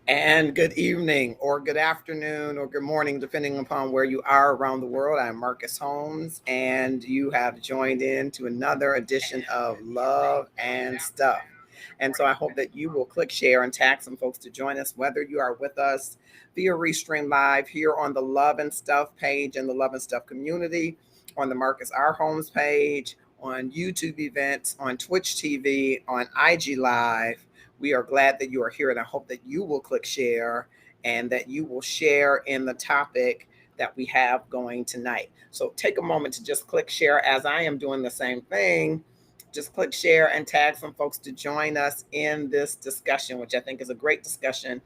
And good evening, or good afternoon, or good morning, depending upon where you are around the world. I'm Marcus Holmes, and you have joined in to another edition of Love and Stuff. And so I hope that you will click share and tag some folks to join us, whether you are with us via Restream Live here on the Love and Stuff page in the Love and Stuff community, on the Marcus R. Holmes page, on YouTube events, on Twitch TV, on IG Live. We are glad that you are here, and I hope that you will click share and that you will share in the topic that we have going tonight. So take a moment to just click share as I am doing the same thing. Just click share and tag some folks to join us in this discussion, which I think is a great discussion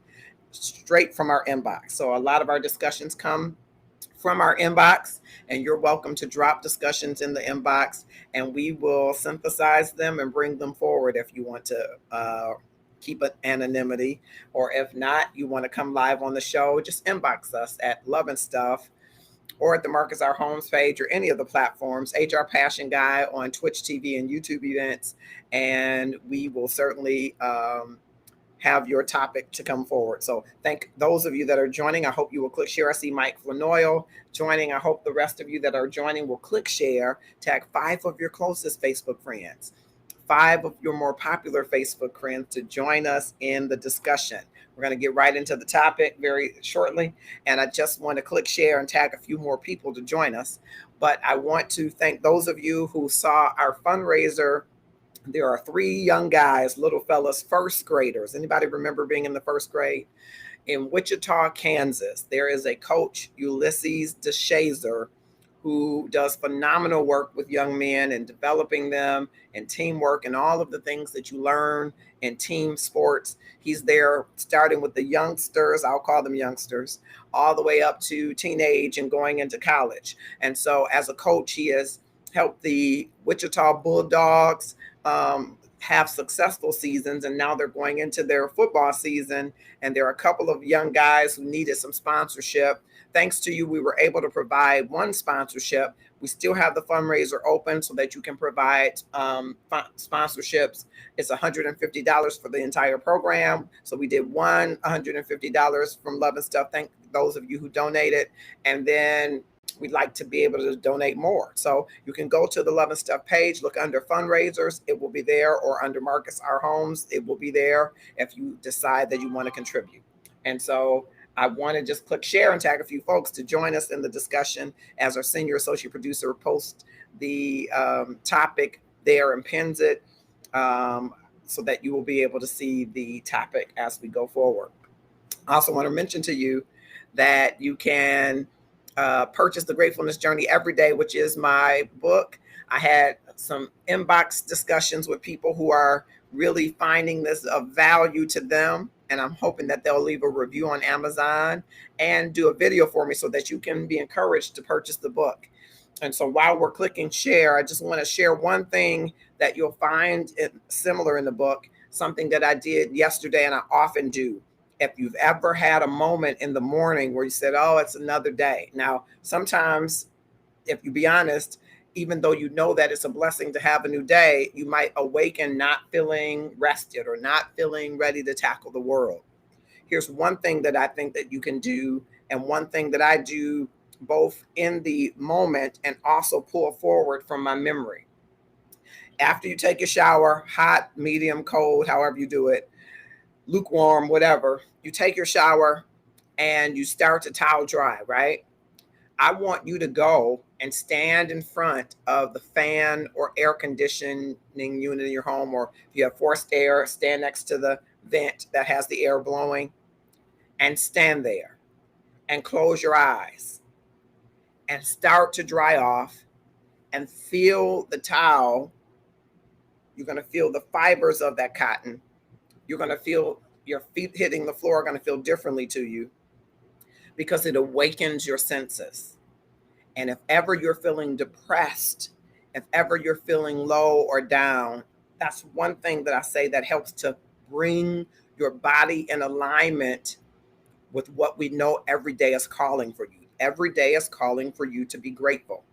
straight from our inbox. So a lot of our discussions come from our inbox, and you're welcome to drop discussions in the inbox, and we will synthesize them and bring them forward if you want to keep it anonymity, or if not, you want to come live on the show, just inbox us at Love and Stuff or at the Marcus R. Holmes page or any of the platforms, HR Passion Guy on Twitch TV and YouTube events, and we will certainly have your topic to come forward. So thank those of you that are joining. I hope you will click share. I see Mike Flanoyle joining. I hope the rest of you that are joining will click share, tag 5 of your closest Facebook friends, 5 of your more popular Facebook friends to join us in the discussion. We're going to get right into the topic very shortly, and I just want to click share and tag a few more people to join us. But I want to thank those of you who saw our fundraiser. There are 3 young guys, little fellas, first graders. Anybody remember being in the first grade? In Wichita, Kansas, there is a coach, Ulysses DeShazer, who does phenomenal work with young men and developing them and teamwork and all of the things that you learn in team sports. He's there starting with the youngsters, I'll call them youngsters, all the way up to teenage and going into college. And so as a coach, he has helped the Wichita Bulldogs have successful seasons, and now they're going into their football season, and there are a couple of young guys who needed some sponsorship. Thanks to you, we were able to provide one sponsorship. We still have the fundraiser open so that you can provide sponsorships. It's $150 for the entire program. So we did one $150 from Love and Stuff. Thank those of you who donated. And then we'd like to be able to donate more. So you can go to the Love and Stuff page, look under fundraisers, it will be there, or under Marcus R. Holmes, it will be there if you decide that you want to contribute. And so I want to just click share and tag a few folks to join us in the discussion as our senior associate producer posts the topic there and pins it so that you will be able to see the topic as we go forward. I also want to mention to you that you can purchase The Gratefulness Journey Every Day, which is my book. I had some inbox discussions with people who are really finding this of value to them, and I'm hoping that they'll leave a review on Amazon and do a video for me so that you can be encouraged to purchase the book. And so while we're clicking share, I just want to share one thing that you'll find similar in the book, something that I did yesterday and I often do. If you've ever had a moment in the morning where you said, oh, it's another day. Now, sometimes, if you be honest, even though you know that it's a blessing to have a new day, you might awaken not feeling rested or not feeling ready to tackle the world. Here's one thing that I think that you can do, and one thing that I do both in the moment and also pull forward from my memory. After you take your shower, hot, medium, cold, however you do it, lukewarm, whatever, you take your shower and you start to towel dry, right? I want you to go and stand in front of the fan or air conditioning unit in your home, or if you have forced air, stand next to the vent that has the air blowing and stand there and close your eyes and start to dry off and feel the towel. You're going to feel the fibers of that cotton. You're going to feel your feet hitting the floor are going to feel differently to you because it awakens your senses. And if ever you're feeling depressed, if ever you're feeling low or down, that's one thing that I say that helps to bring your body in alignment with what we know every day is calling for you. Every day is calling for you to be grateful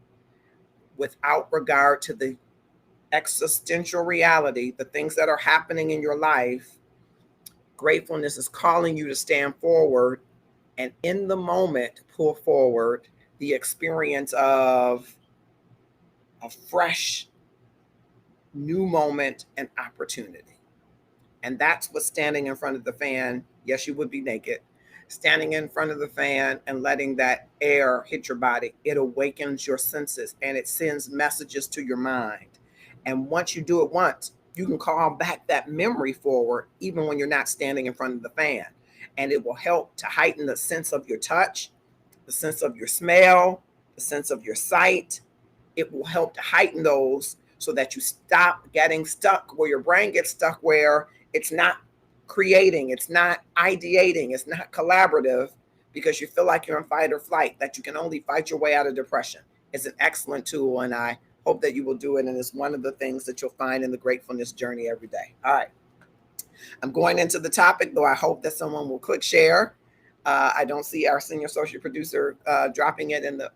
without regard to the existential reality, the things that are happening in your life. Gratefulness is calling you to stand forward and in the moment pull forward the experience of a fresh new moment and opportunity. And that's what standing in front of the fan, yes, you would be naked, standing in front of the fan and letting that air hit your body, it awakens your senses and it sends messages to your mind. And once you do it once, you can call back that memory forward, even when you're not standing in front of the fan. And it will help to heighten the sense of your touch, the sense of your smell, the sense of your sight. It will help to heighten those so that you stop getting stuck where your brain gets stuck, where it's not creating, it's not ideating, it's not collaborative, because you feel like you're in fight or flight, that you can only fight your way out of depression. It's an excellent tool, and I hope that you will do it. And it's one of the things that you'll find in the gratefulness journey every day. All right. I'm going into the topic, though I hope that someone will click share. I don't see our senior associate producer dropping it in the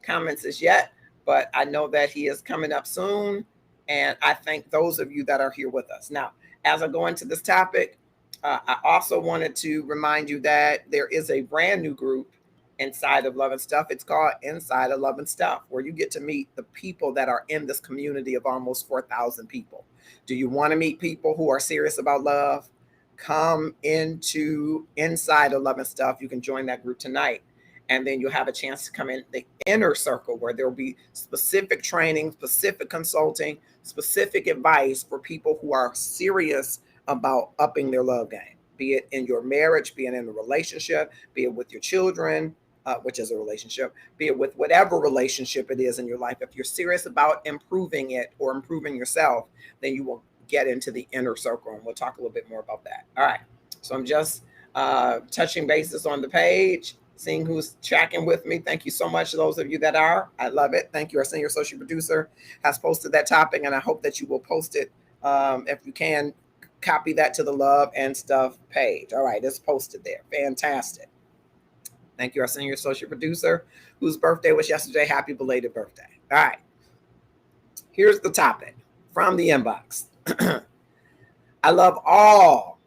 comments as yet, but I know that he is coming up soon. And I thank those of you that are here with us. Now, as I go into this topic, I also wanted to remind you that there is a brand new group inside of Love and Stuff. It's called Inside of Love and Stuff, where you get to meet the people that are in this community of almost 4,000 people. Do you want to meet people who are serious about love? Come into Inside of Love and Stuff. You can join that group tonight. And then you'll have a chance to come in the inner circle, where there will be specific training, specific consulting, specific advice for people who are serious about upping their love game, be it in your marriage, be it in a relationship, be it with your children, which is a relationship, be it with whatever relationship it is in your life. If you're serious about improving it or improving yourself, then you will get into the inner circle, and we'll talk a little bit more about that. All right. So I'm just touching bases on the page, seeing who's tracking with me. Thank you so much to those of you that are. I love it. Thank you. Our senior associate producer has posted that topic, and I hope that you will post it. If you can, copy that to the Love and Stuff page. All right, it's posted there. Fantastic. Thank you, our senior associate producer, whose birthday was yesterday. Happy belated birthday. All right. Here's the topic from the inbox. I love all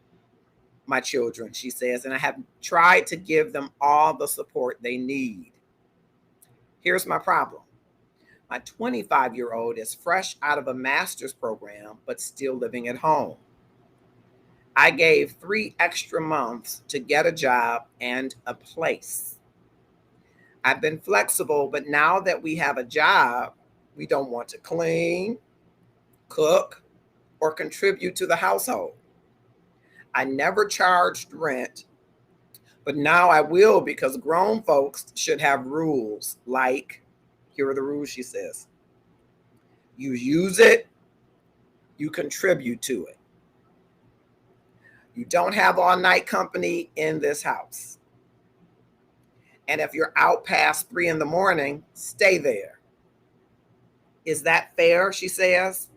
my children, she says, and I have tried to give them all the support they need. Here's my problem. My 25-year-old is fresh out of a master's program, but still living at home. I gave 3 extra months to get a job and a place. I've been flexible, but now that we have a job, we don't want to clean, cook, or contribute to the household. I never charged rent, but now I will, because grown folks should have rules. Like, here are the rules, she says. You use it, you contribute to it. You don't have all night company in this house. And if you're out past 3 a.m, stay there. Is that fair, she says?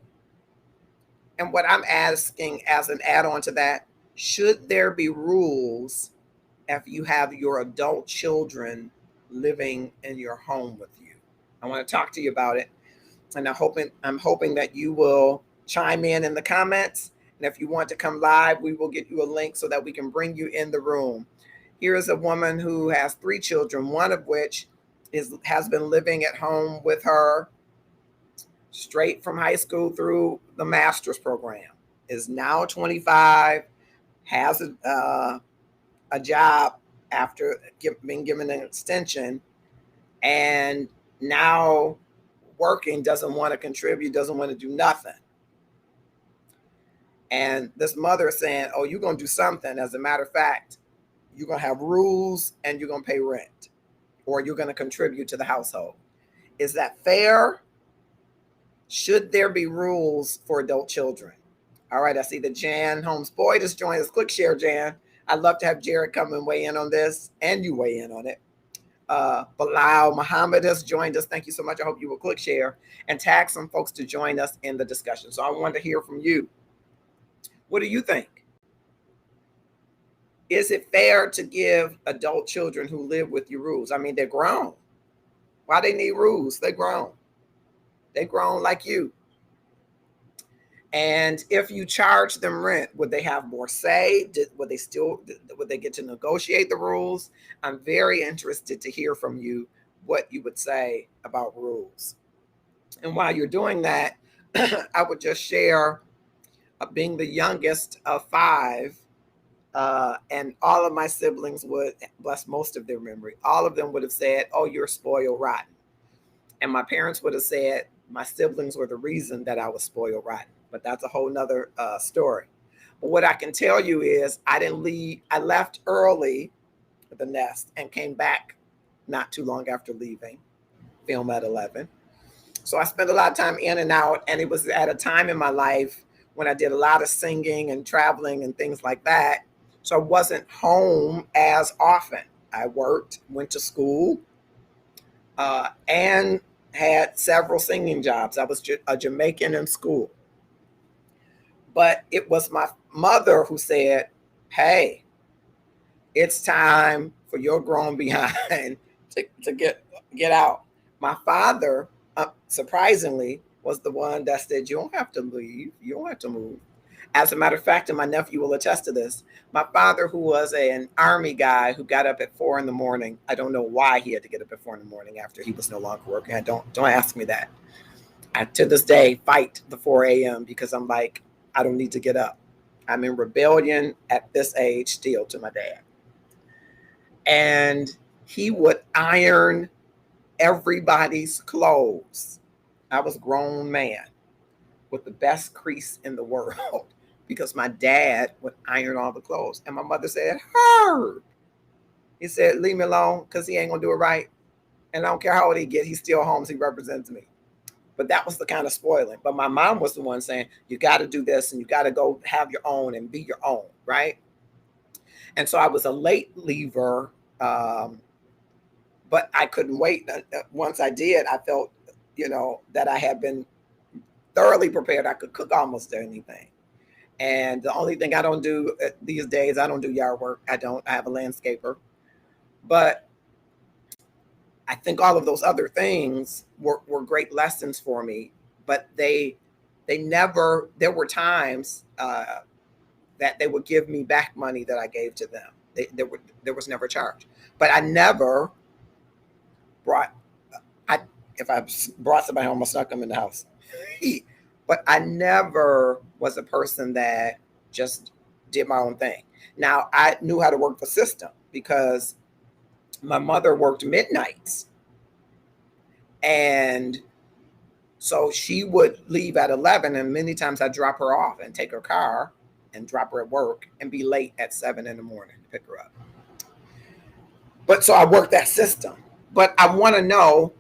And what I'm asking as an add-on to that, should there be rules if you have your adult children living in your home with you? I want to talk to you about it. And I'm hoping that you will chime in the comments. And if you want to come live, we will get you a link so that we can bring you in the room. Here is a woman who has 3 children, one of which has been living at home with her straight from high school through the master's program, is now 25, has a job after being given an extension, and now working, doesn't want to contribute, doesn't want to do nothing. And this mother is saying, oh, you're going to do something. As a matter of fact, you're going to have rules and you're going to pay rent, or you're going to contribute to the household. Is that fair? Should there be rules for adult children? All right, I see that Jan Holmes Boyd has joined us. Click share, Jan. I'd love to have Jared come and weigh in on this, and you weigh in on it. Bilal Muhammad has joined us. Thank you so much. I hope you will click share and tag some folks to join us in the discussion. So I want to hear from you. What do you think? Is it fair to give adult children who live with you rules? I mean, they're grown. Why they need rules? They're grown. They're grown like you. And if you charge them rent, would they have more say? Would they get to negotiate the rules? I'm very interested to hear from you what you would say about rules. And while you're doing that, I would just share being the youngest of five, and all of my siblings would, bless most of their memory, all of them would have said, "Oh, you're spoiled rotten." And my parents would have said my siblings were the reason that I was spoiled rotten. But that's a whole nother story. But what I can tell you is I didn't leave. I left early the nest and came back not too long after leaving, film at 11. So I spent a lot of time in and out, and it was at a time in my life when I did a lot of singing and traveling and things like that. So I wasn't home as often. I worked, went to school, and had several singing jobs. I was a Jamaican in school. But it was my mother who said, "Hey, it's time for your grown behind to get out." My father, surprisingly, was the one that said, "You don't have to leave. You don't have to move." As a matter of fact, and my nephew will attest to this, my father, who was an army guy who got up at 4 in the morning, I don't know why he had to get up at 4 in the morning after he was no longer working. Don't ask me that. I, to this day, fight the 4 a.m. because I'm like, I don't need to get up. I'm in rebellion at this age still to my dad. And he would iron everybody's clothes. I was a grown man with the best crease in the world because my dad would iron all the clothes. And my mother said, "Herb." He said, "Leave me alone because he ain't going to do it right. And I don't care how old he get, he's still home. So he represents me." But that was the kind of spoiling. But my mom was the one saying, "You got to do this and you got to go have your own and be your own." Right. And so I was a late leaver, but I couldn't wait. Once I did, I felt, that I had been thoroughly prepared. I could cook almost anything. And the only thing I don't do these days, I don't do yard work. I have a landscaper. But I think all of those other things were great lessons for me. But they never, there were times that they would give me back money that I gave to them. There was never charge. But I never brought, if I brought somebody home, I snuck them in the house. But I never was a person that just did my own thing. Now, I knew how to work the system because my mother worked midnights. And so she would leave at 11, and many times I'd drop her off and take her car and drop her at work and be late at 7 in the morning to pick her up. But so I worked that system. But I want to know,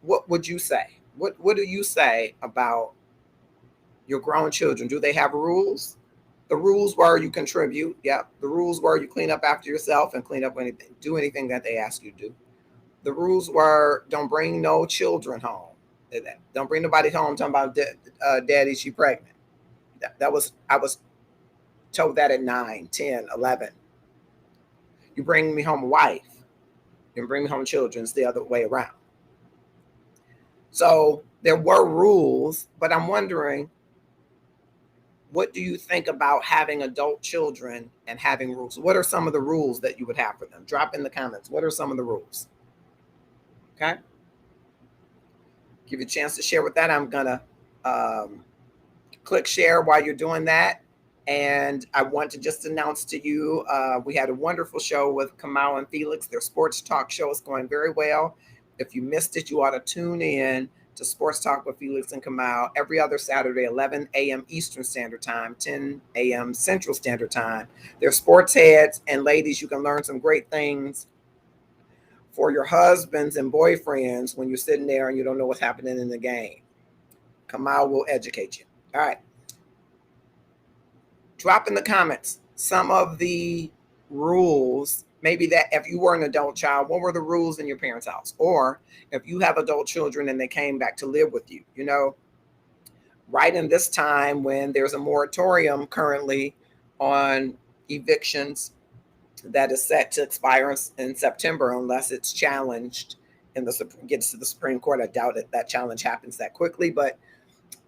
what would you say? What do you say about your grown children? Do they have rules? The rules were you contribute. Yeah. The rules were you clean up after yourself and clean up anything, do anything that they ask you to do. The rules were don't bring no children home. Don't bring nobody home talking about daddy, she pregnant. I was told that at 9, 10, 11. You bring me home a wife. You bring me home children. It's the other way around. So there were rules, but I'm wondering, what do you think about having adult children and having rules? What are some of the rules that you would have for them? Drop in the comments. What are some of the rules? Okay. Give you a chance to share with that. I'm going to click share while you're doing that. And I want to just announce to you, we had a wonderful show with Kamau and Felix. Their sports talk show is going very well. If you missed it, you ought to tune in to Sports Talk with Felix and Kamau every other Saturday, 11 a.m. Eastern Standard Time, 10 a.m. Central Standard Time. They're sports heads, and ladies, you can learn some great things for your husbands and boyfriends when you're sitting there and you don't know what's happening in the game. Kamau will educate you. All right. Drop in the comments some of the rules. Maybe that if you were an adult child, what were the rules in your parents' house? Or if you have adult children and they came back to live with you, right in this time when there's a moratorium currently on evictions that is set to expire in September, unless it's challenged and gets to the Supreme Court. I doubt that challenge happens that quickly, but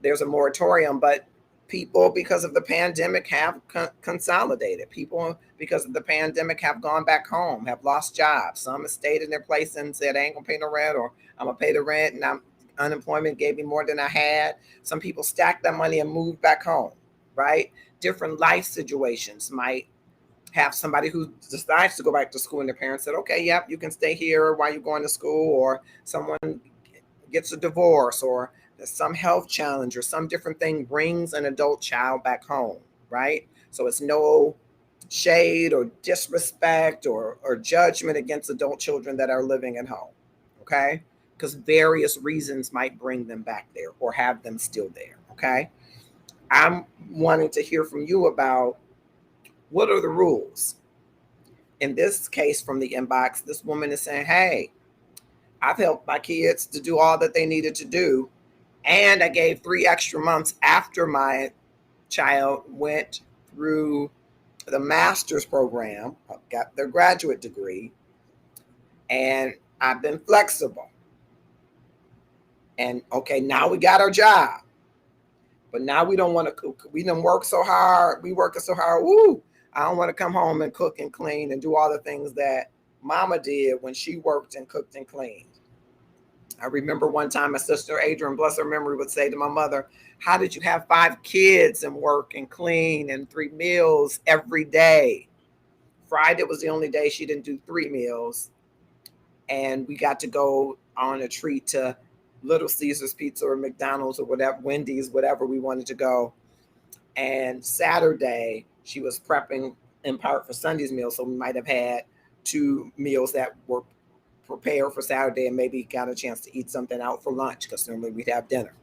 there's a moratorium. But People, because of the pandemic, have consolidated. People, because of the pandemic, have gone back home, have lost jobs. Some have stayed in their place and said, I ain't gonna pay no rent, or I'm gonna pay the rent, and unemployment gave me more than I had. Some people stacked that money and moved back home, right? Different life situations might have somebody who decides to go back to school and their parents said, okay, yep, you can stay here while you're going to school, or someone gets a divorce, or some health challenge, or some different thing brings an adult child back home, right? So it's no shade or disrespect or judgment against adult children that are living at home, okay? Because various reasons might bring them back there or have them still there, okay? I'm wanting to hear from you about what are the rules. In this case from the inbox, this woman is saying, hey, I've helped my kids to do all that they needed to do, and I gave 3 extra months after my child went through the master's program, got their graduate degree, and I've been flexible. And okay, now we got our job, but now we don't want to. We done work so hard. We working so hard. Woo! I don't want to come home and cook and clean and do all the things that Mama did when she worked and cooked and cleaned. I remember one time my sister Adrian, bless her memory, would say to my mother, how did you have 5 kids and work and clean and 3 meals every day? Friday was the only day she didn't do 3 meals. And we got to go on a treat to Little Caesars Pizza or McDonald's or whatever, Wendy's, whatever we wanted to go. And Saturday, she was prepping in part for Sunday's meal. So we might have had 2 meals that were prepared for Saturday and maybe got a chance to eat something out for lunch, because normally we'd have dinner.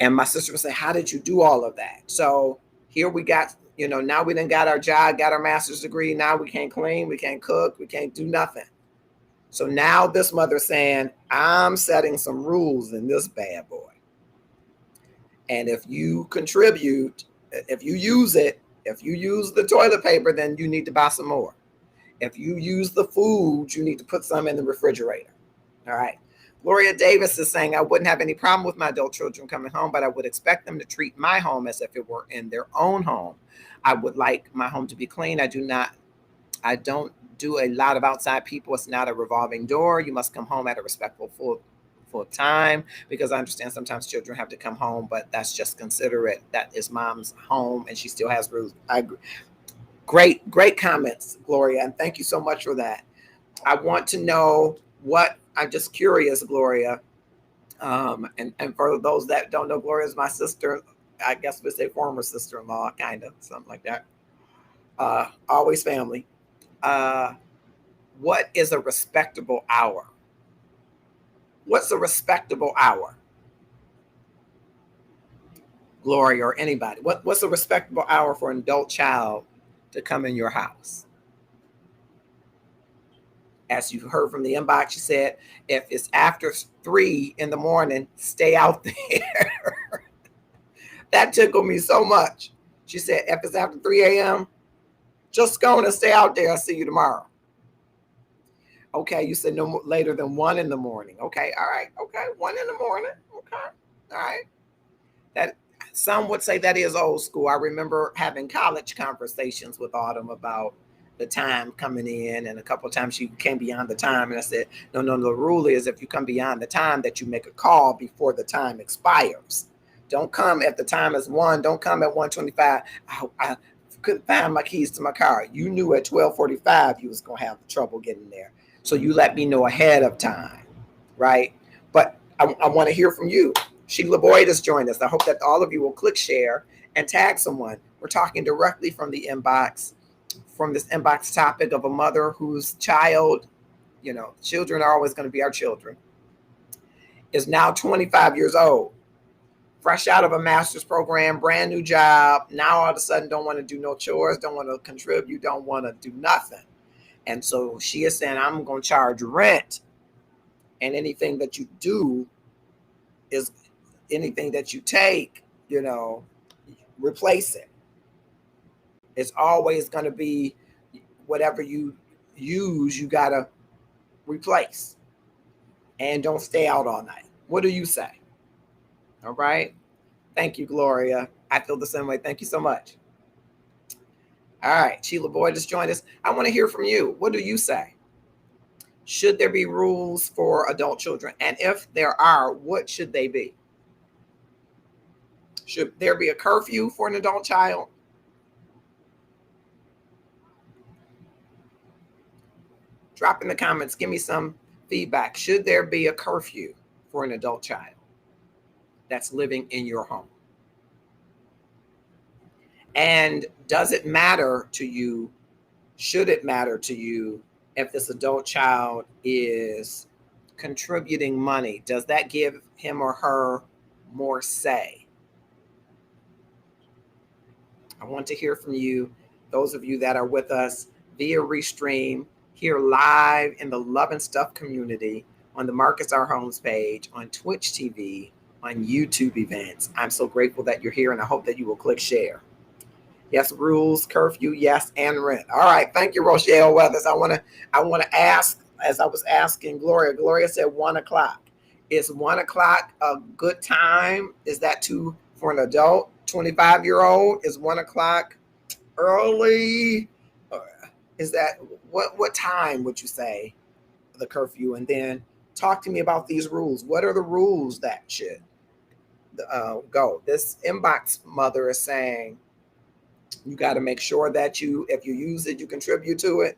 And my sister would say, how did you do all of that? So here we got, now we done got our job, got our master's degree. Now we can't clean, we can't cook, we can't do nothing. So now this mother's saying, I'm setting some rules in this bad boy. And if you contribute, if you use it, if you use the toilet paper, then you need to buy some more. If you use the food, you need to put some in the refrigerator. All right. Gloria Davis is saying, I wouldn't have any problem with my adult children coming home, but I would expect them to treat my home as if it were in their own home. I would like my home to be clean. I don't do a lot of outside people. It's not a revolving door. You must come home at a respectful full time, because I understand sometimes children have to come home, but that's just considerate. That is mom's home and she still has rules. I agree. Great comments, Gloria, and thank you so much for that. I want to know I'm just curious, Gloria, and for those that don't know, Gloria is my sister. I guess we'd say former sister-in-law, kind of, something like that. Always family. What is a respectable hour? What's a respectable hour? Gloria or anybody. What's a respectable hour for an adult child to come in your house? As you heard from the inbox, she said, if it's after 3 in the morning, stay out there. That tickled me so much. She said, if it's after 3 a.m., just go and stay out there. I'll see you tomorrow. Okay, you said no later than 1 in the morning. Okay, all right. Okay, 1 in the morning. Okay, all right. That some would say that is old school. I remember having college conversations with Autumn about the time coming in, and a couple of times she came beyond the time, and I said, no, the rule is if you come beyond the time that you make a call before the time expires. Don't come at the time is 1. Don't come at 1:25. I couldn't find my keys to my car. You knew at 12:45 you was going to have trouble getting there. So you let me know ahead of time, right? But I want to hear from you. Sheila Boyd has joined us. I hope that all of you will click share and tag someone. We're talking directly from the inbox, from this inbox topic of a mother whose child, children are always going to be our children, is now 25 years old, fresh out of a master's program, brand new job. Now all of a sudden don't want to do no chores, don't want to contribute, don't want to do nothing. And so she is saying, I'm going to charge rent, and anything that you do is anything that you take, replace it. It's always going to be whatever you use, you got to replace, and don't stay out all night. What do you say? All right. Thank you, Gloria. I feel the same way. Thank you so much. All right, Sheila Boyd just joined us. I want to hear from you. What do you say? Should there be rules for adult children? And if there are, what should they be? Should there be a curfew for an adult child? Drop in the comments. Give me some feedback. Should there be a curfew for an adult child that's living in your home? And does it matter to you? Should it matter to you if this adult child is contributing money? Does that give him or her more say? I want to hear from you, those of you that are with us via Restream, here live in the Love and Stuff community, on the Marcus R. Homes page, on Twitch TV, on YouTube events. I'm so grateful that you're here, and I hope that you will click share. Yes, rules, curfew, yes, and rent. All right, thank you, Rochelle Weathers. I want to ask, as I was asking Gloria. Gloria said 1 o'clock. Is 1 o'clock a good time? Is that too for an adult, 25-year-old? Is 1 o'clock early? Is that what time would you say the curfew? And then talk to me about these rules. What are the rules that should go? This inbox mother is saying, you got to make sure that if you use it, you contribute to it.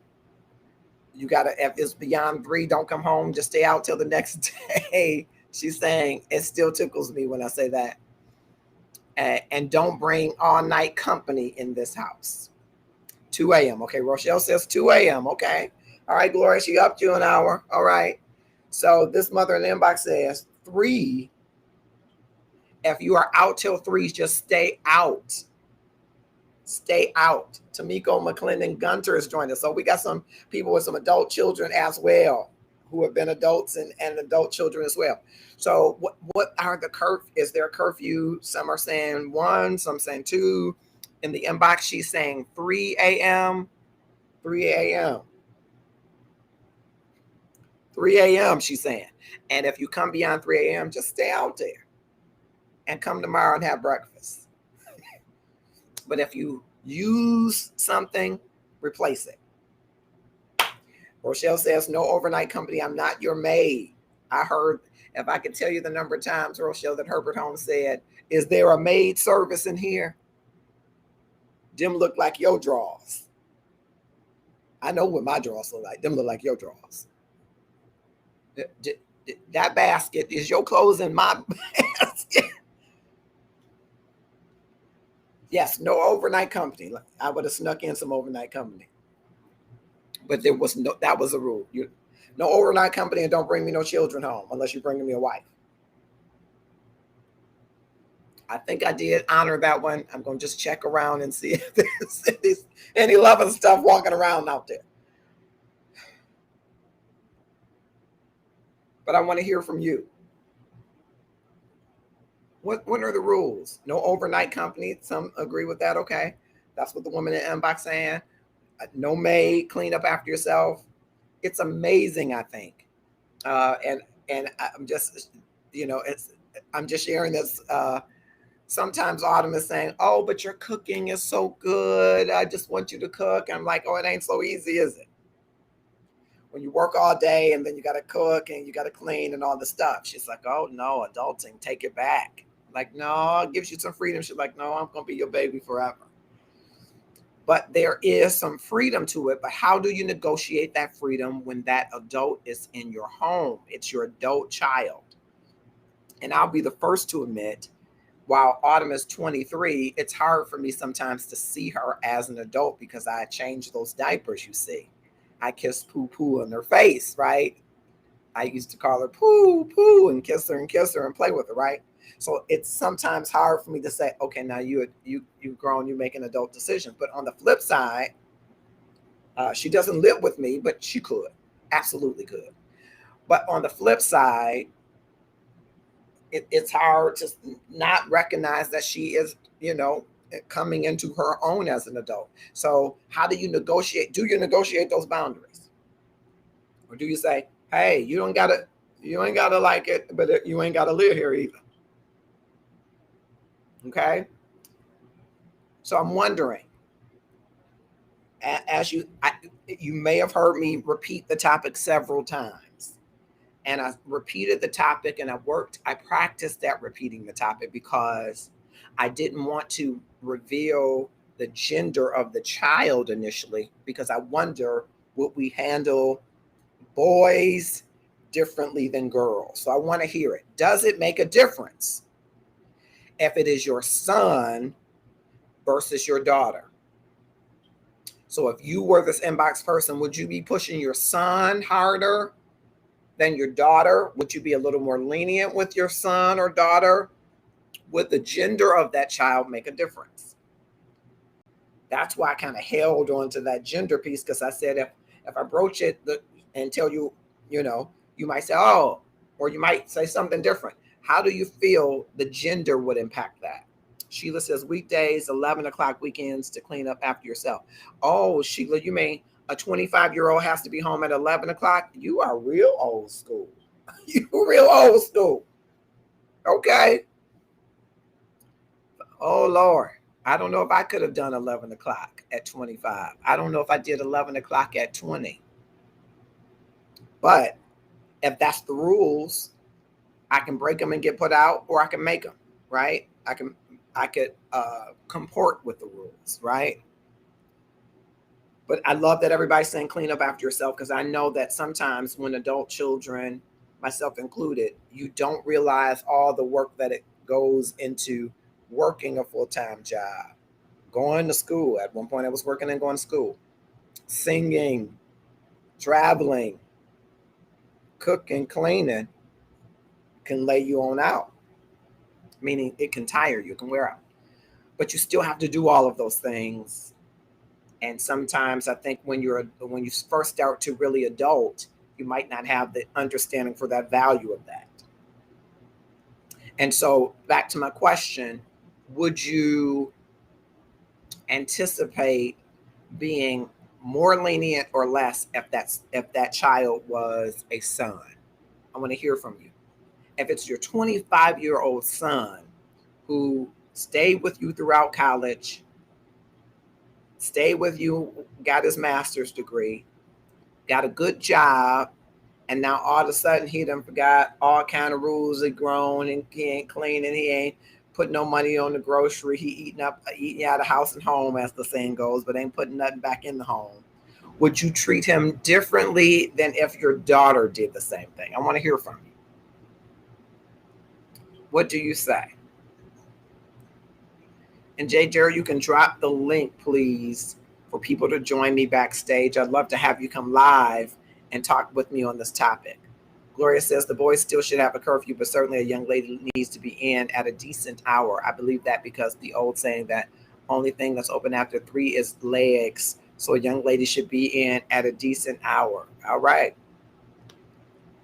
You got to, if it's beyond 3, don't come home. Just stay out till the next day. She's saying it still tickles me when I say that. And don't bring all night company in this house. 2 a.m. Okay, Rochelle says 2 a.m. Okay. All right, Gloria, she upped you an hour. All right. So this mother in the inbox says 3. If you are out till 3, just stay out. Stay out. Tamiko McClendon Gunter has joined us. So we got some people with some adult children as well, who have been adults and adult children as well. So what are the is there a curfew? Some are saying 1, some saying 2. In the inbox, she's saying 3 a.m. 3 a.m. 3 a.m. she's saying. And if you come beyond 3 a.m., just stay out there and come tomorrow and have breakfast. But if you use something, replace it. Rochelle says, no overnight company. I'm not your maid. I heard, if I could tell you the number of times, Rochelle, that Herbert Holmes said, is there a maid service in here? Them look like your drawers. I know what my drawers look like. Them look like your drawers. That basket is your clothes in my basket. Yes, no overnight company. I would have snuck in some overnight company. But there was no, that was a rule. No overnight company, and don't bring me no children home unless you're bringing me a wife. I think I did honor that one. I'm going to just check around and see if there's any Love and Stuff walking around out there. But I want to hear from you. What are the rules? No overnight company. Some agree with that. Okay. That's what the woman in the inbox saying. No maid, clean up after yourself. It's amazing, I think. And I'm just, I'm just sharing this. Sometimes Autumn is saying, oh, but your cooking is so good. I just want you to cook. I'm like, oh, it ain't so easy, is it? When you work all day and then you got to cook and you got to clean and all the stuff. She's like, oh, no, adulting, take it back. Like, no, it gives you some freedom. She's like, no, I'm going to be your baby forever. But there is some freedom to it. But how do you negotiate that freedom when that adult is in your home? It's your adult child. And I'll be the first to admit, while Autumn is 23, it's hard for me sometimes to see her as an adult because I change those diapers, you see. I kiss poo-poo in her face, right? I used to call her poo-poo and kiss her and play with her, right? So it's sometimes hard for me to say, okay, now you've grown, you make an adult decision. But on the flip side, she doesn't live with me, but she could, absolutely could. But on the flip side, it's hard to not recognize that she is, coming into her own as an adult. So how do you negotiate? Do you negotiate those boundaries? Or do you say, hey, you ain't gotta like it, but you ain't gotta live here either? Okay. So I'm wondering, as you may have heard me repeat the topic several times, and I repeated the topic, and I practiced that repeating the topic because I didn't want to reveal the gender of the child initially, because I wonder, would we handle boys differently than girls? So I want to hear it. Does it make a difference if it is your son versus your daughter? So if you were this inbox person, would you be pushing your son harder than your daughter? Would you be a little more lenient with your son or daughter? Would the gender of that child make a difference? That's why I kind of held on to that gender piece, because I said if I broach it and tell you, you might say, oh, or you might say something different. How do you feel the gender would impact that? Sheila says weekdays, 11 o'clock, weekends to clean up after yourself. Oh, Sheila, you mean a 25-year-old has to be home at 11 o'clock? You are real old school. You real old school. Okay. Oh, Lord. I don't know if I could have done 11 o'clock at 25. I don't know if I did 11 o'clock at 20. But if that's the rules, I can break them and get put out, or I can make them, right? I could comport with the rules, right? But I love that everybody's saying clean up after yourself, because I know that sometimes when adult children, myself included, you don't realize all the work that it goes into working a full-time job, going to school. At one point I was working and going to school, singing, traveling, cooking, cleaning can lay you on out, meaning it can tire you, can wear out. But you still have to do all of those things. And sometimes I think when you first start to really adult, you might not have the understanding for that value of that. And so back to my question, would you anticipate being more lenient or less if that child was a son? I want to hear from you. If it's your 25-year-old son who stayed with you throughout college, stayed with you, got his master's degree, got a good job, and now all of a sudden he done forgot all kind of rules, are grown, and he ain't clean, and he ain't put no money on the grocery. He eating out of house and home, as the saying goes, but ain't putting nothing back in the home. Would you treat him differently than if your daughter did the same thing? I want to hear from you. What do you say? And Jay Jerry, you can drop the link, please, for people to join me backstage. I'd love to have you come live and talk with me on this topic. Gloria says the boys still should have a curfew, but certainly a young lady needs to be in at a decent hour. I believe that because the old saying that only thing that's open after 3 is legs. So a young lady should be in at a decent hour. All right.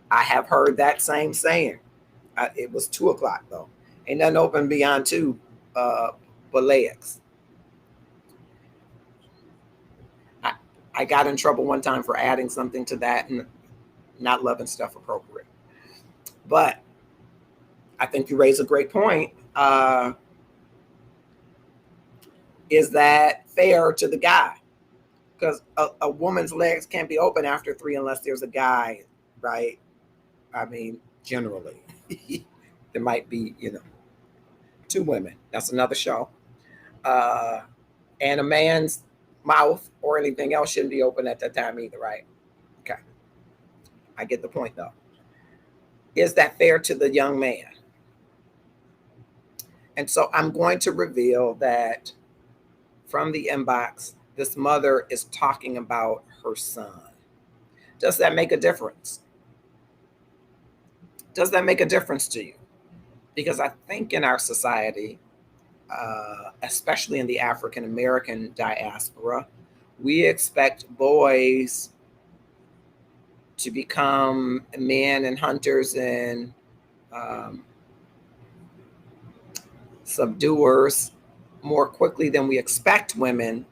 I have heard that same saying. It was 2 o'clock though. Ain't nothing open beyond 2 but legs. I got in trouble one time for adding something to that and not loving stuff appropriate. But I think you raise a great point. Is that fair to the guy? Because a woman's legs can't be open after 3 unless there's a guy, right? I mean, generally. There might be, 2 women. That's another show. And a man's mouth or anything else shouldn't be open at that time either, right? Okay. I get the point though. Is that fair to the young man? And so I'm going to reveal that from the inbox, this mother is talking about her son. Does that make a difference? Does that make a difference to you? Because I think in our society, especially in the African American diaspora, we expect boys to become men and hunters and subduers more quickly than we expect women,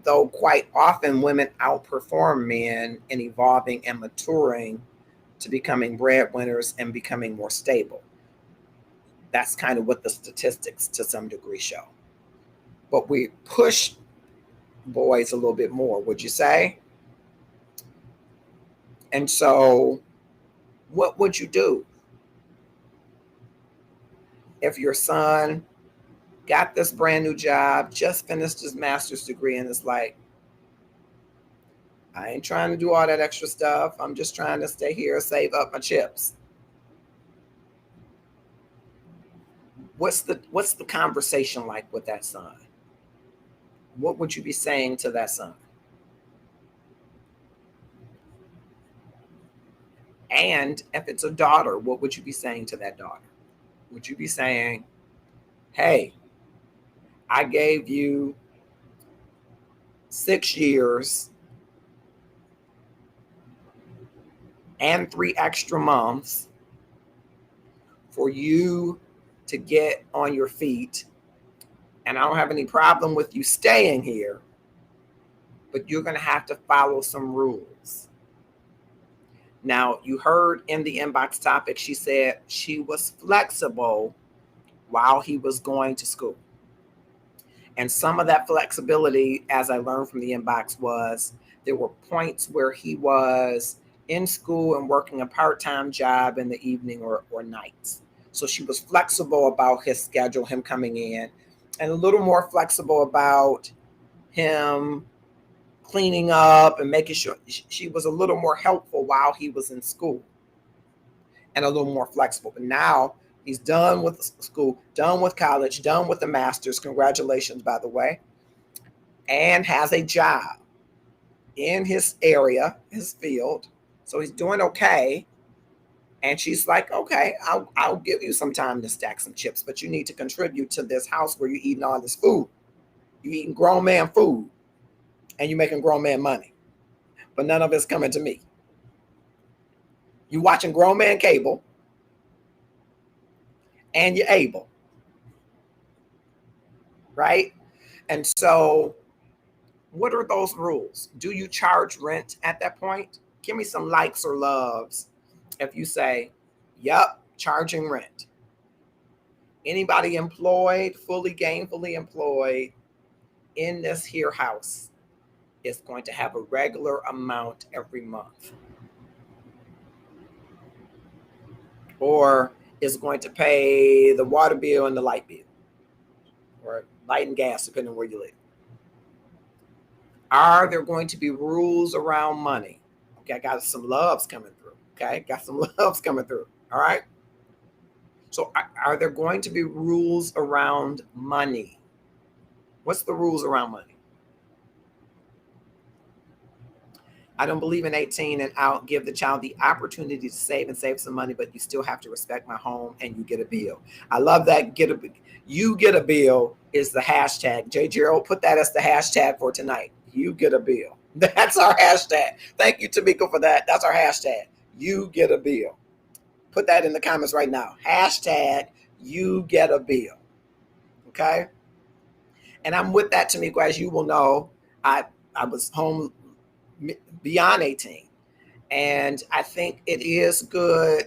though quite often women outperform men in evolving and maturing to becoming breadwinners and becoming more stable. That's kind of what the statistics to some degree show. but we push boys a little bit more, would you say? And so what would you do if your son got this brand new job, just finished his master's degree, and it's like, I ain't trying to do all that extra stuff. I'm just trying to stay here, save up my chips. What's the conversation like with that son? What would you be saying to that son? And if it's a daughter, what would you be saying to that daughter? Would you be saying, hey, I gave you 6 years and 3 extra months for you to get on your feet, and I don't have any problem with you staying here, but you're going to have to follow some rules. Now, you heard in the inbox topic, she said she was flexible while he was going to school. And some of that flexibility, as I learned from the inbox, was there were points where he was in school and working a part-time job in the evening or nights. So she was flexible about his schedule, him coming in, and a little more flexible about him cleaning up and making sure. She was a little more helpful while he was in school and a little more flexible. But now he's done with school, done with college, done with the master's. Congratulations, by the way. And has a job in his area, his field. So he's doing okay. And she's like, okay, I'll give you some time to stack some chips, but you need to contribute to this house where you're eating all this food. You're eating grown man food and you're making grown man money, but none of it's coming to me. You're watching grown man cable and you're able, right? And so what are those rules? Do you charge rent at that point? Give me some likes or loves if you say, yep, charging rent. Anybody employed, fully gainfully employed in this here house is going to have a regular amount every month, or is going to pay the water bill and the light bill, or light and gas, depending on where you live. Are there going to be rules around money? Okay, I got some loves coming through. Okay, got some loves coming through. All right. So are there going to be rules around money? What's the rules around money? I don't believe in 18 and out. Give the child the opportunity to save and save some money, but you still have to respect my home and you get a bill. I love that. You get a bill is the hashtag. J. Gerald, put that as the hashtag for tonight. You get a bill. That's our hashtag. Thank you, Tamika, for that. That's our hashtag. You get a bill. Put that in the comments right now. Hashtag you get a bill. Okay? And I'm with that, Tamika. As you will know, I was home beyond 18. And I think it is good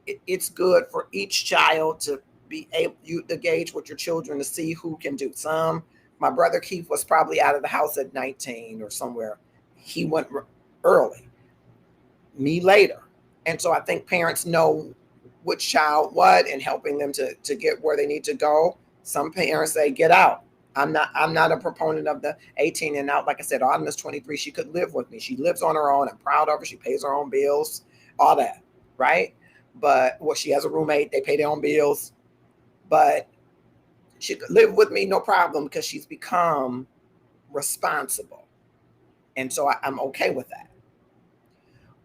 it's good for each child to be able to gauge with your children to see who can do some. My brother Keith was probably out of the house at 19 or somewhere. He went early. Me later. And so I think parents know which child what and helping them to get where they need to go. Some parents say, get out. I'm not a proponent of the 18 and out. Like I said, Autumn is 23. She could live with me. She lives on her own. I'm proud of her. She pays her own bills, all that, right? But she has a roommate. They pay their own bills. But she could live with me, no problem, because she's become responsible. And so I'm okay with that.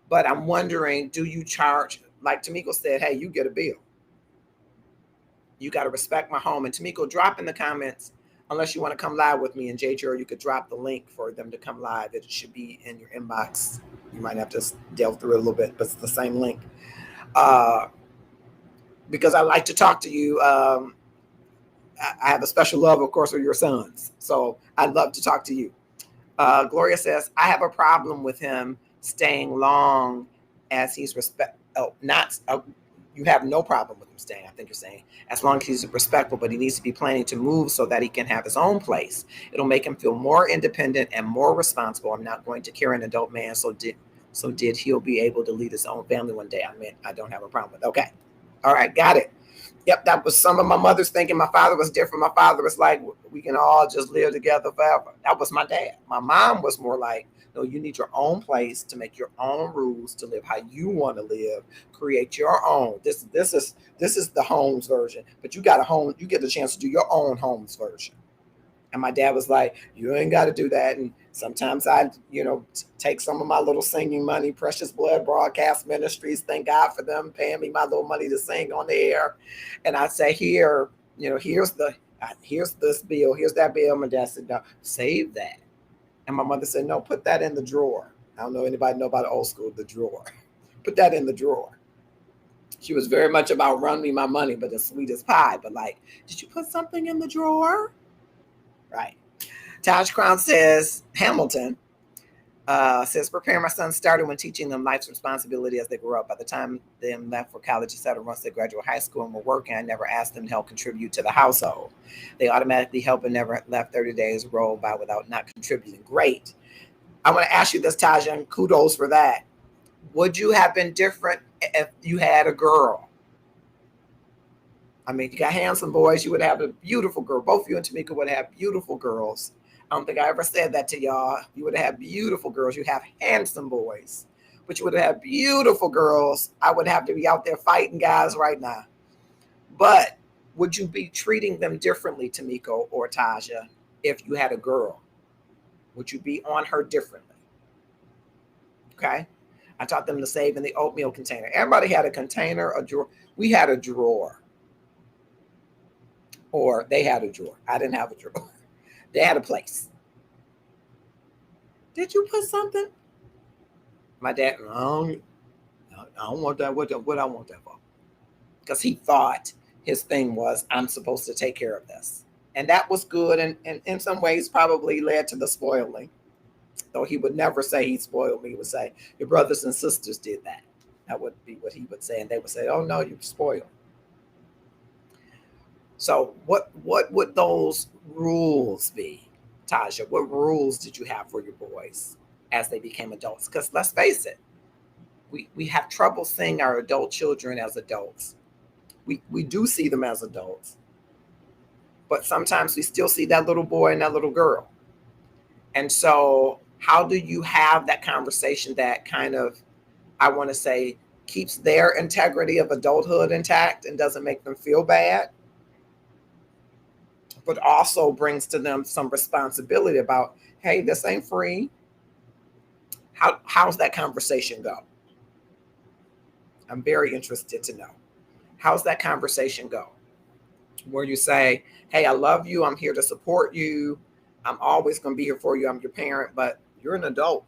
But I'm wondering, do you charge, like Tamiko said, hey, you get a bill. You got to respect my home. And Tamiko, drop in the comments, unless you want to come live with me and JJ, you could drop the link for them to come live. It should be in your inbox. You might have to delve through it a little bit, but it's the same link. Because I like to talk to you. I have a special love, of course, for your sons. So I'd love to talk to you. Gloria says, I have a problem with him staying long as he's you You have no problem with him staying, I think you're saying, as long as he's respectful, but he needs to be planning to move so that he can have his own place. It'll make him feel more independent and more responsible. I'm not going to carry an adult man, so did he'll be able to lead his own family one day? I mean, I don't have a problem with it. Okay. All right, got it. Yep, that was some of my mother's thinking. My father was different. My father was like, we can all just live together forever. That was my dad. My mom was more like, no, you need your own place to make your own rules to live how you want to live. Create your own. This is the Holmes version, but you got a home. You get the chance to do your own Holmes version. And my dad was like, you ain't got to do that. And sometimes I, take some of my little singing money, Precious Blood Broadcast Ministries, thank God for them paying me my little money to sing on the air. And I'd say, here's this bill, here's that bill. My dad said, no, save that. And my mother said, no, put that in the drawer. I don't know anybody know about the old school, the drawer. Put that in the drawer. She was very much about run me my money, but the sweetest pie. But like, did you put something in the drawer? Right. Taj Crown says, Hamilton says, preparing my son started when teaching them life's responsibility as they grew up. By the time they left for college, etc., once they graduated high school and were working, I never asked them to help contribute to the household. They automatically help and never left 30 days roll by without not contributing. Great. I want to ask you this, Taja, and kudos for that. Would you have been different if you had a girl? I mean, you got handsome boys, you would have a beautiful girl. Both you and Tamika would have beautiful girls. I don't think I ever said that to y'all. You would have beautiful girls. You have handsome boys, but you would have beautiful girls. I would have to be out there fighting guys right now. But would you be treating them differently, Tamika or Taja, if you had a girl? Would you be on her differently? Okay. I taught them to save in the oatmeal container. Everybody had a container, a drawer. We had a drawer. Or they had a drawer. I didn't have a drawer. They had a place. Did you put something? My dad, I don't want that. What I want that for? Because he thought his thing was, I'm supposed to take care of this. And that was good. And in some ways probably led to the spoiling. Though he would never say he spoiled me. He would say, your brothers and sisters did that. That would be what he would say. And they would say, oh, no, you spoiled. So what would those rules be, Taja? What rules did you have for your boys as they became adults? Because let's face it, we have trouble seeing our adult children as adults. We do see them as adults, but sometimes we still see that little boy and that little girl. And so how do you have that conversation that kind of, I want to say, keeps their integrity of adulthood intact and doesn't make them feel bad, but also brings to them some responsibility about, hey, this ain't free. How's that conversation go? I'm very interested to know. How's that conversation go? Where you say, hey, I love you. I'm here to support you. I'm always going to be here for you. I'm your parent, but you're an adult.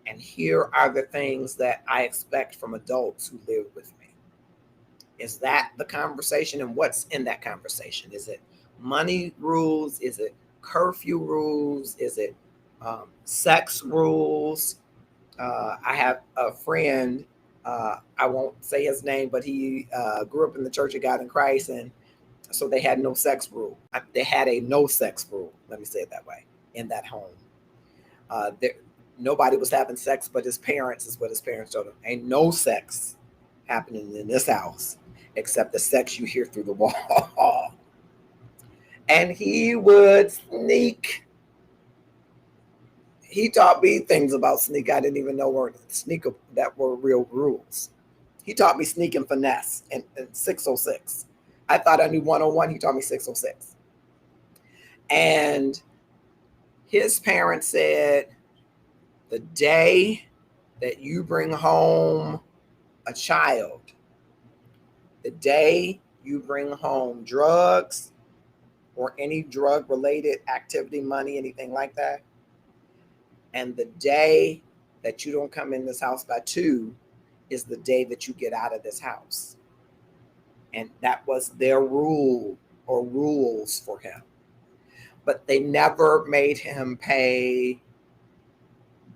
And here are the things that I expect from adults who live with me. Is that the conversation? And what's in that conversation? Is it money rules? Is it curfew rules? Is it sex rules? I have a friend, I won't say his name, but he grew up in the Church of God in Christ, and so they had no sex rule. They had a no sex rule, let me say it that way, in that home. Nobody was having sex but his parents, is what his parents told him. Ain't no sex happening in this house except the sex you hear through the wall. And he would sneak. He taught me things about sneak I didn't even know were sneak that were real rules. He taught me sneak and finesse in 606. I thought I knew 101. He taught me 606. And his parents said, the day that you bring home a child, the day you bring home drugs or any drug-related activity, money, anything like that, and the day that you don't come in this house by 2 is the day that you get out of this house. And that was their rule or rules for him. But they never made him pay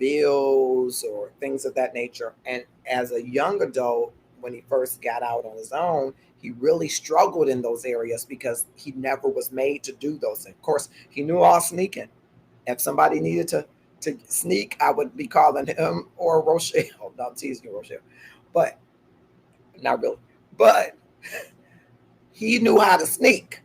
bills or things of that nature. And as a young adult, when he first got out on his own, he really struggled in those areas because he never was made to do those things. Of course, he knew all sneaking. If somebody needed to sneak, I would be calling him or Rochelle. No, I'm teasing you, Rochelle. But not really. But he knew how to sneak.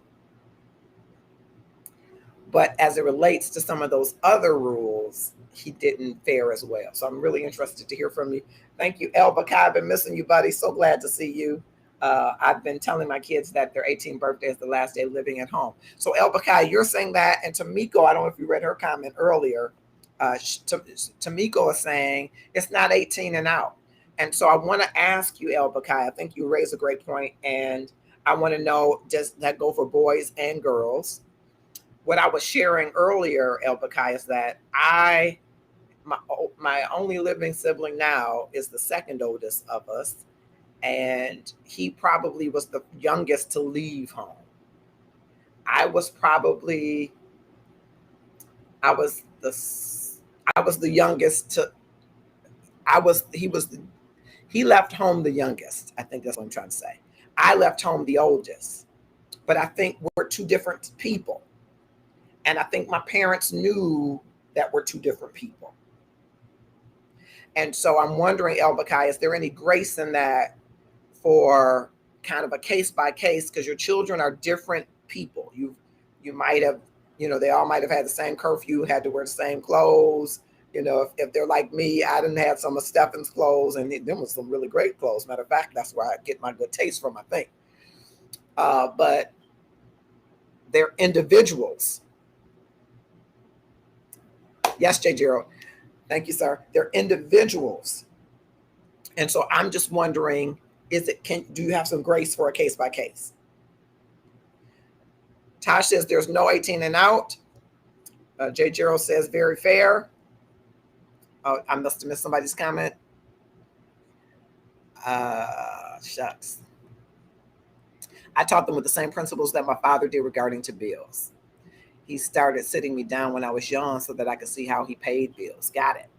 But as it relates to some of those other rules, he didn't fare as well. So I'm really interested to hear from you. Thank you, El Bakai. I've been missing you, buddy. So glad to see you. I've been telling my kids that their 18th birthday is the last day living at home. So El Bakai, you're saying that, and Tamiko, I don't know if you read her comment earlier. Tamiko is saying it's not 18 and out. And so I want to ask you, El Bakai, I think you raised a great point, and I want to know, does that go for boys and girls? What I was sharing earlier, El Bakai, is that my only living sibling now is the second oldest of us, and he probably was the youngest to leave home. I was the youngest to he left home the youngest. I think that's what I'm trying to say. I left home the oldest, but I think we're two different people. And I think my parents knew that we're two different people. And so I'm wondering, El Bakai, is there any grace in that for kind of a case by case? Because your children are different people. You might have, they all might have had the same curfew, had to wear the same clothes. If they're like me, I didn't have some of Stefan's clothes, and them was some really great clothes. Matter of fact, that's where I get my good taste from, I think. But they're individuals. Yes, J. Gerald. Thank you, sir. They're individuals. And so I'm just wondering, do you have some grace for a case by case? Tosh says there's no 18 and out. J. Gerald says very fair. Oh, I must have missed somebody's comment. Shucks. I taught them with the same principles that my father did regarding to bills. He started sitting me down when I was young so that I could see how he paid bills. Got it.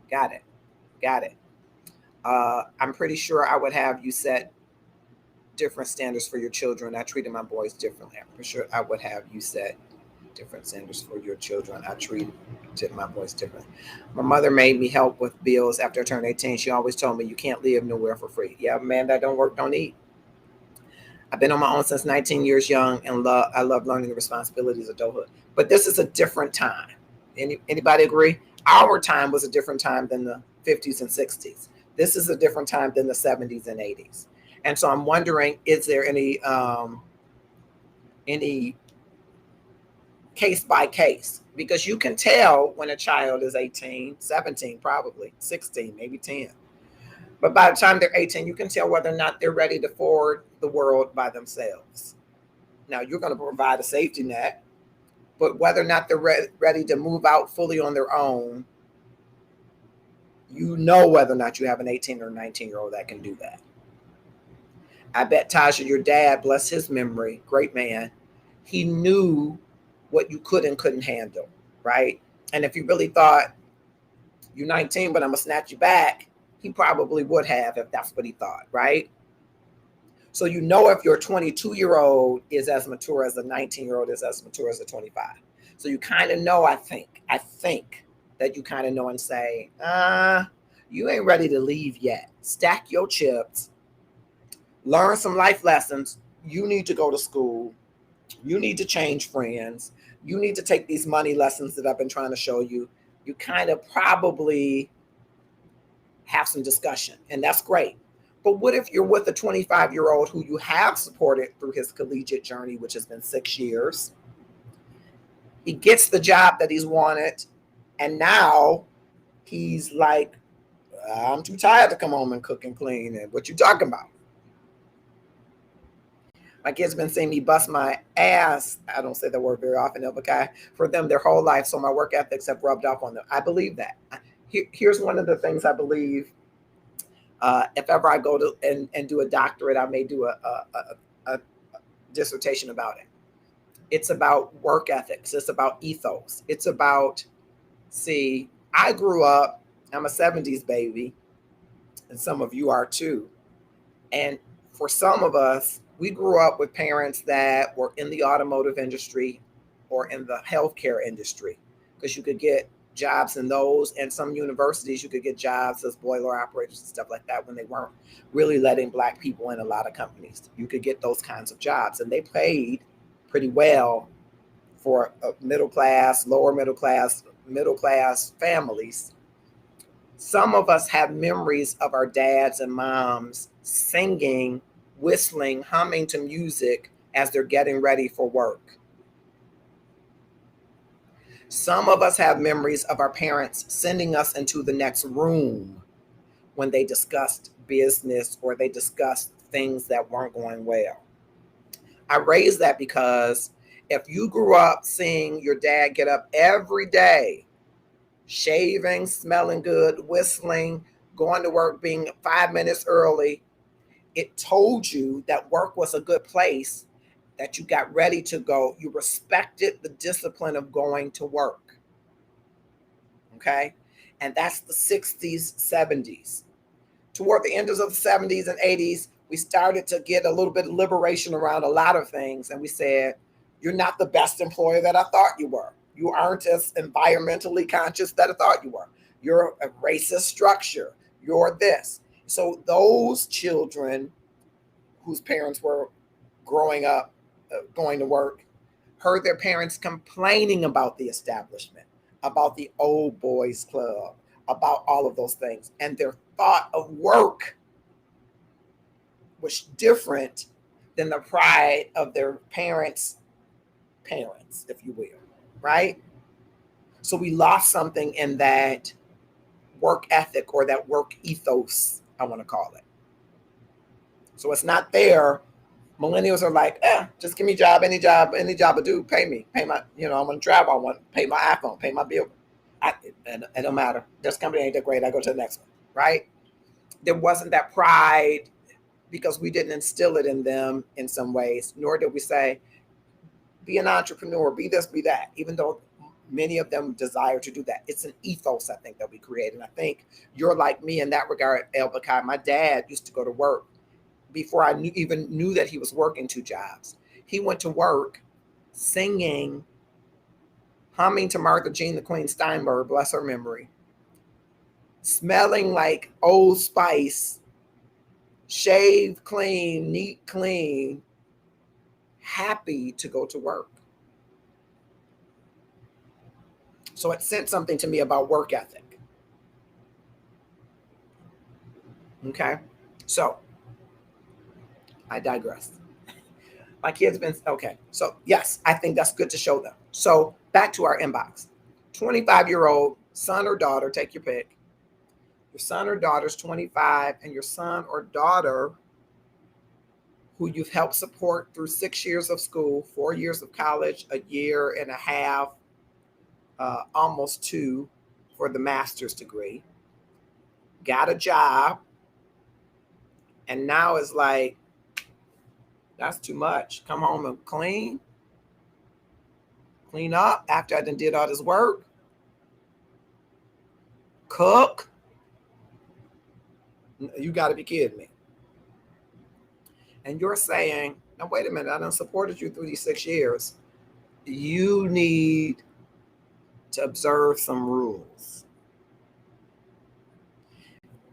I'm pretty sure I would have you set different standards for your children. I treated my boys differently. I'm pretty sure I would have you set different standards for your children. I treated my boys differently. My mother made me help with bills after I turned 18. She always told me you can't live nowhere for free. Yeah, man, that don't work, don't eat. I've been on my own since 19 years young, and I love learning the responsibilities of adulthood. But this is a different time. Anybody agree? Our time was a different time than the 50s and 60s. This is a different time than the 70s and 80s. And so I'm wondering, is there any case by case? Because you can tell when a child is 18, 17, probably 16, maybe 10. But by the time they're 18, you can tell whether or not they're ready to forward the world by themselves. Now, you're going to provide a safety net, but whether or not they're ready to move out fully on their own, whether or not you have an 18 or 19-year-old that can do that. I bet, Tasha, your dad, bless his memory, great man, he knew what you could and couldn't handle, right? And if you really thought, you're 19, but I'm going to snatch you back, he probably would have, if that's what he thought, right? So if your 22-year-old is as mature as a 19-year-old is as mature as a 25. So you kind of know, I think that you kind of know and say, you ain't ready to leave yet. Stack your chips, learn some life lessons. You need to go to school. You need to change friends. You need to take these money lessons that I've been trying to show you. You kind of probably have some discussion, and that's great. But what if you're with a 25-year-old who you have supported through his collegiate journey, which has been 6 years? He gets the job that he's wanted, and now he's like, I'm too tired to come home and cook and clean. And what you talking about? My kids have been seeing me bust my ass. I don't say that word very often, okay, for them their whole life. So my work ethics have rubbed off on them. I believe that. Here's one of the things I believe. If ever I go to and do a doctorate, I may do a dissertation about it. It's about work ethics. It's about ethos. It's about, I grew up, I'm a 70s baby, and some of you are too. And for some of us, we grew up with parents that were in the automotive industry or in the healthcare industry, because you could get jobs in those, and some universities you could get jobs as boiler operators and stuff like that when they weren't really letting Black people in a lot of companies. You could get those kinds of jobs, and they paid pretty well for a middle class, lower middle class families. Some of us have memories of our dads and moms singing, whistling, humming to music as they're getting ready for work. Some of us have memories of our parents sending us into the next room when they discussed business or they discussed things that weren't going well. I raise that because if you grew up seeing your dad get up every day, shaving, smelling good, whistling, going to work, being 5 minutes early, it told you that work was a good place, that you got ready to go. You respected the discipline of going to work. Okay? And that's the 60s, 70s. Toward the end of the 70s and 80s, we started to get a little bit of liberation around a lot of things. And we said, you're not the best employer that I thought you were. You aren't as environmentally conscious that I thought you were. You're a racist structure. You're this. So those children whose parents were growing up, going to work, heard their parents complaining about the establishment, about the old boys club, about all of those things. And their thought of work was different than the pride of their parents, if you will, right? So we lost something in that work ethic or that work ethos, I want to call it. So it's not there. Millennials are like, just give me a job, any job I do, pay me, pay my, I'm going to travel, I want to pay my iPhone, pay my bill. It don't matter. This company ain't that great. I go to the next one, right? There wasn't that pride because we didn't instill it in them in some ways, nor did we say, be an entrepreneur, be this, be that, even though many of them desire to do that. It's an ethos, I think, that we create. And I think you're like me in that regard, El Bakai. My dad used to go to work before I even knew that he was working 2 jobs. He went to work singing, humming to Martha Jean the Queen Steinberg, bless her memory, smelling like Old Spice, shaved clean, neat clean, happy to go to work. So it said something to me about work ethic. Okay, so I digress. My kids been okay. So yes, I think that's good to show them. So back to our inbox. 25-year-old son or daughter, take your pick. Your son or daughter's 25, and your son or daughter who you've helped support through 6 years of school, 4 years of college, a year and a half, almost 2 for the master's degree, got a job, and now it's like, that's too much. Come home and clean up after I done did all this work, cook. You got to be kidding me. And you're saying, now wait a minute, I done supported you through these 6 years. You need to observe some rules.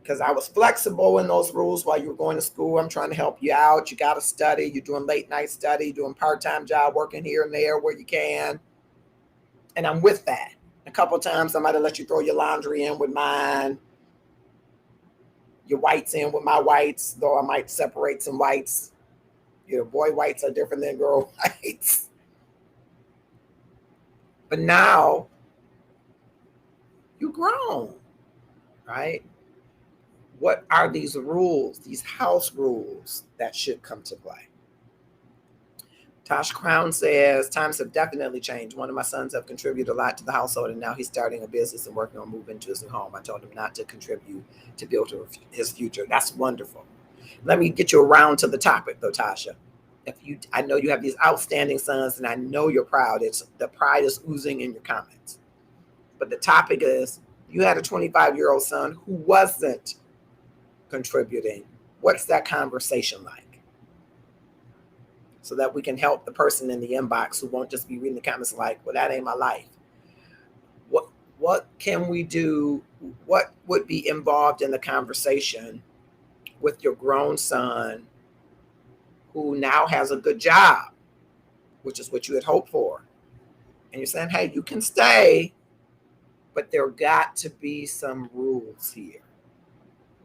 Because I was flexible in those rules while you were going to school. I'm trying to help you out. You got to study. You're doing late night study, doing part-time job, working here and there where you can. And I'm with that. A couple of times I might have let you throw your laundry in with mine, your whites in with my whites, though I might separate some whites. Boy whites are different than girl whites. But now you're grown, right? What are these rules, these house rules that should come to play? Tosh Crown says, times have definitely changed. One of my sons have contributed a lot to the household, and now he's starting a business and working on moving to his new home. I told him not to contribute to build his future. That's wonderful. Let me get you around to the topic, though, Tasha. I know you have these outstanding sons, and I know you're proud. The pride is oozing in your comments. But the topic is, you had a 25-year-old son who wasn't contributing. What's that conversation like? so that we can help the person in the inbox who won't just be reading the comments like, well, that ain't my life. What can we do? What would be involved in the conversation with your grown son who now has a good job, which is what you had hoped for? And you're saying, hey, you can stay, but there got to be some rules here.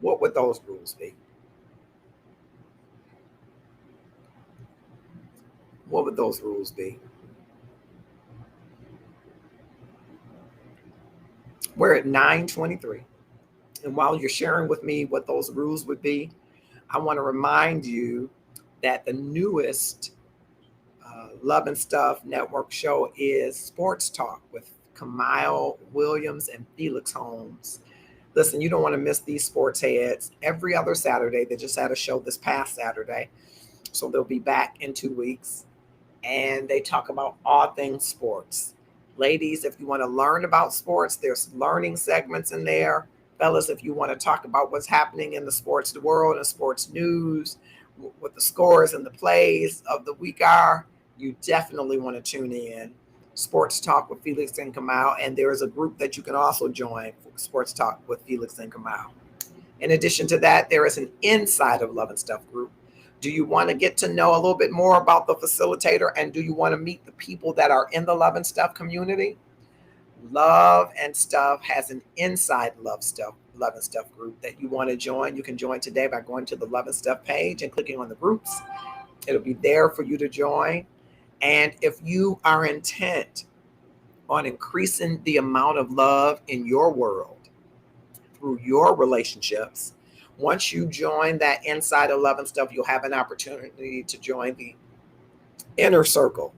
What would those rules be? What would those rules be? We're at 9:23. And while you're sharing with me what those rules would be, I want to remind you that the newest Love and Stuff network show is Sports Talk with Kamile Williams and Felix Holmes. Listen, you don't want to miss these sports heads every other Saturday. They just had a show this past Saturday, so they'll be back in 2 weeks. And they talk about all things sports. Ladies, if you want to learn about sports, there's learning segments in there. Fellas, if you want to talk about what's happening in the sports world and sports news, what the scores and the plays of the week are, you definitely want to tune in. Sports Talk with Felix and Kamile. And there is a group that you can also join for Sports Talk with Felix and Kamile. In addition to that, there is an Inside of Love and Stuff group. Do you want to get to know a little bit more about the facilitator, and do you want to meet the people that are in the Love and Stuff community? Love and Stuff has an Inside Love and Stuff group that you want to join. You can join today by going to the Love and Stuff page and clicking on the groups. It'll be there for you to join. And if you are intent on increasing the amount of love in your world through your relationships, once you join that Inside of Love and Stuff, you'll have an opportunity to join the Inner Circle.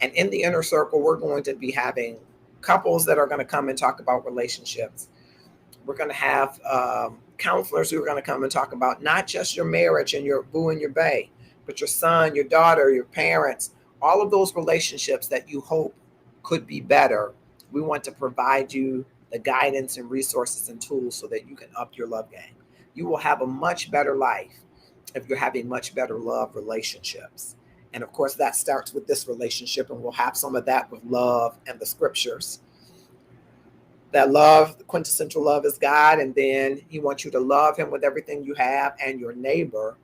And in the Inner Circle, we're going to be having couples that are going to come and talk about relationships. We're going to have counselors who are going to come and talk about not just your marriage and your boo and your bae, but your son, your daughter, your parents, all of those relationships that you hope could be better. We want to provide you the guidance and resources and tools so that you can up your love game. You will have a much better life if you're having much better love relationships. And of course, that starts with this relationship, and we'll have some of that with love and the scriptures. That love, the quintessential love is God, and then he wants you to love him with everything you have and your neighbor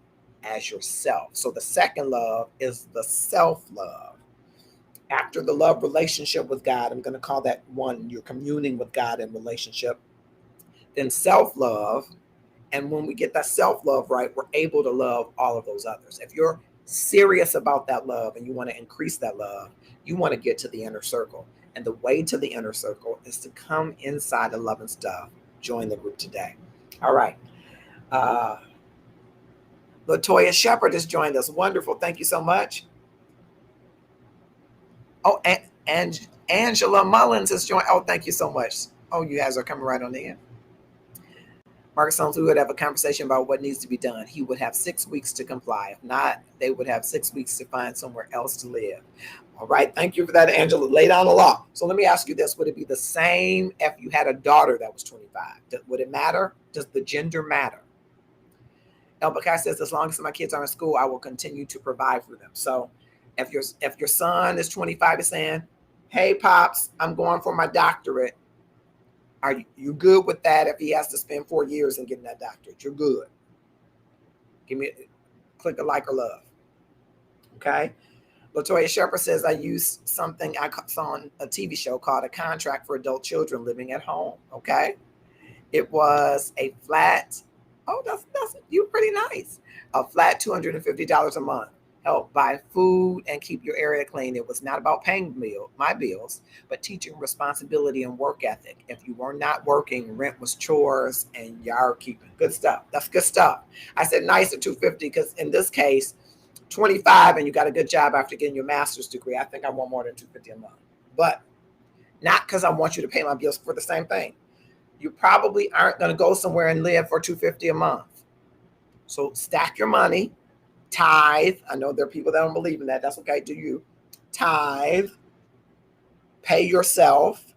as yourself. So the second love is the self-love. After the love relationship with God, I'm going to call that one, you're communing with God in relationship. Then self-love. And when we get that self-love right, we're able to love all of those others. If you're serious about that love and you want to increase that love, you want to get to the Inner Circle. And the way to the Inner Circle is to come inside the Love and Stuff. Join the group today. All right. Latoya Shepherd has joined us. Wonderful. Thank you so much. Oh, and Angela Mullins has joined. Oh, thank you so much. Oh, you guys are coming right on in. Marcus Holmes, we would have a conversation about what needs to be done. He would have 6 weeks to comply. If not, they would have 6 weeks to find somewhere else to live. All right. Thank you for that, Angela. Lay down the law. So let me ask you this. Would it be the same if you had a daughter that was 25? Would it matter? Does the gender matter? Elbakai says, as long as my kids are in school, I will continue to provide for them. So if your son is 25 and saying, hey, Pops, I'm going for my doctorate, are you good with that if he has to spend 4 years in getting that doctorate? You're good. Click a like or love. Okay. Latoya Shepherd says, I used something I saw on a TV show called A Contract for Adult Children Living at Home. Okay. It was a flat, that's you're pretty nice. A flat $250 a month. Help buy food and keep your area clean. It was not about paying my bills, but teaching responsibility and work ethic. If you were not working, rent was chores and yard keeping. Good stuff. That's good stuff. I said nice at $250 because in this case, 25 and you got a good job after getting your master's degree. I think I want more than $250 a month, but not because I want you to pay my bills for the same thing. You probably aren't going to go somewhere and live for $250 a month. So stack your money. Tithe. I know there are people that don't believe in that. That's okay. Do you? Tithe. Pay yourself.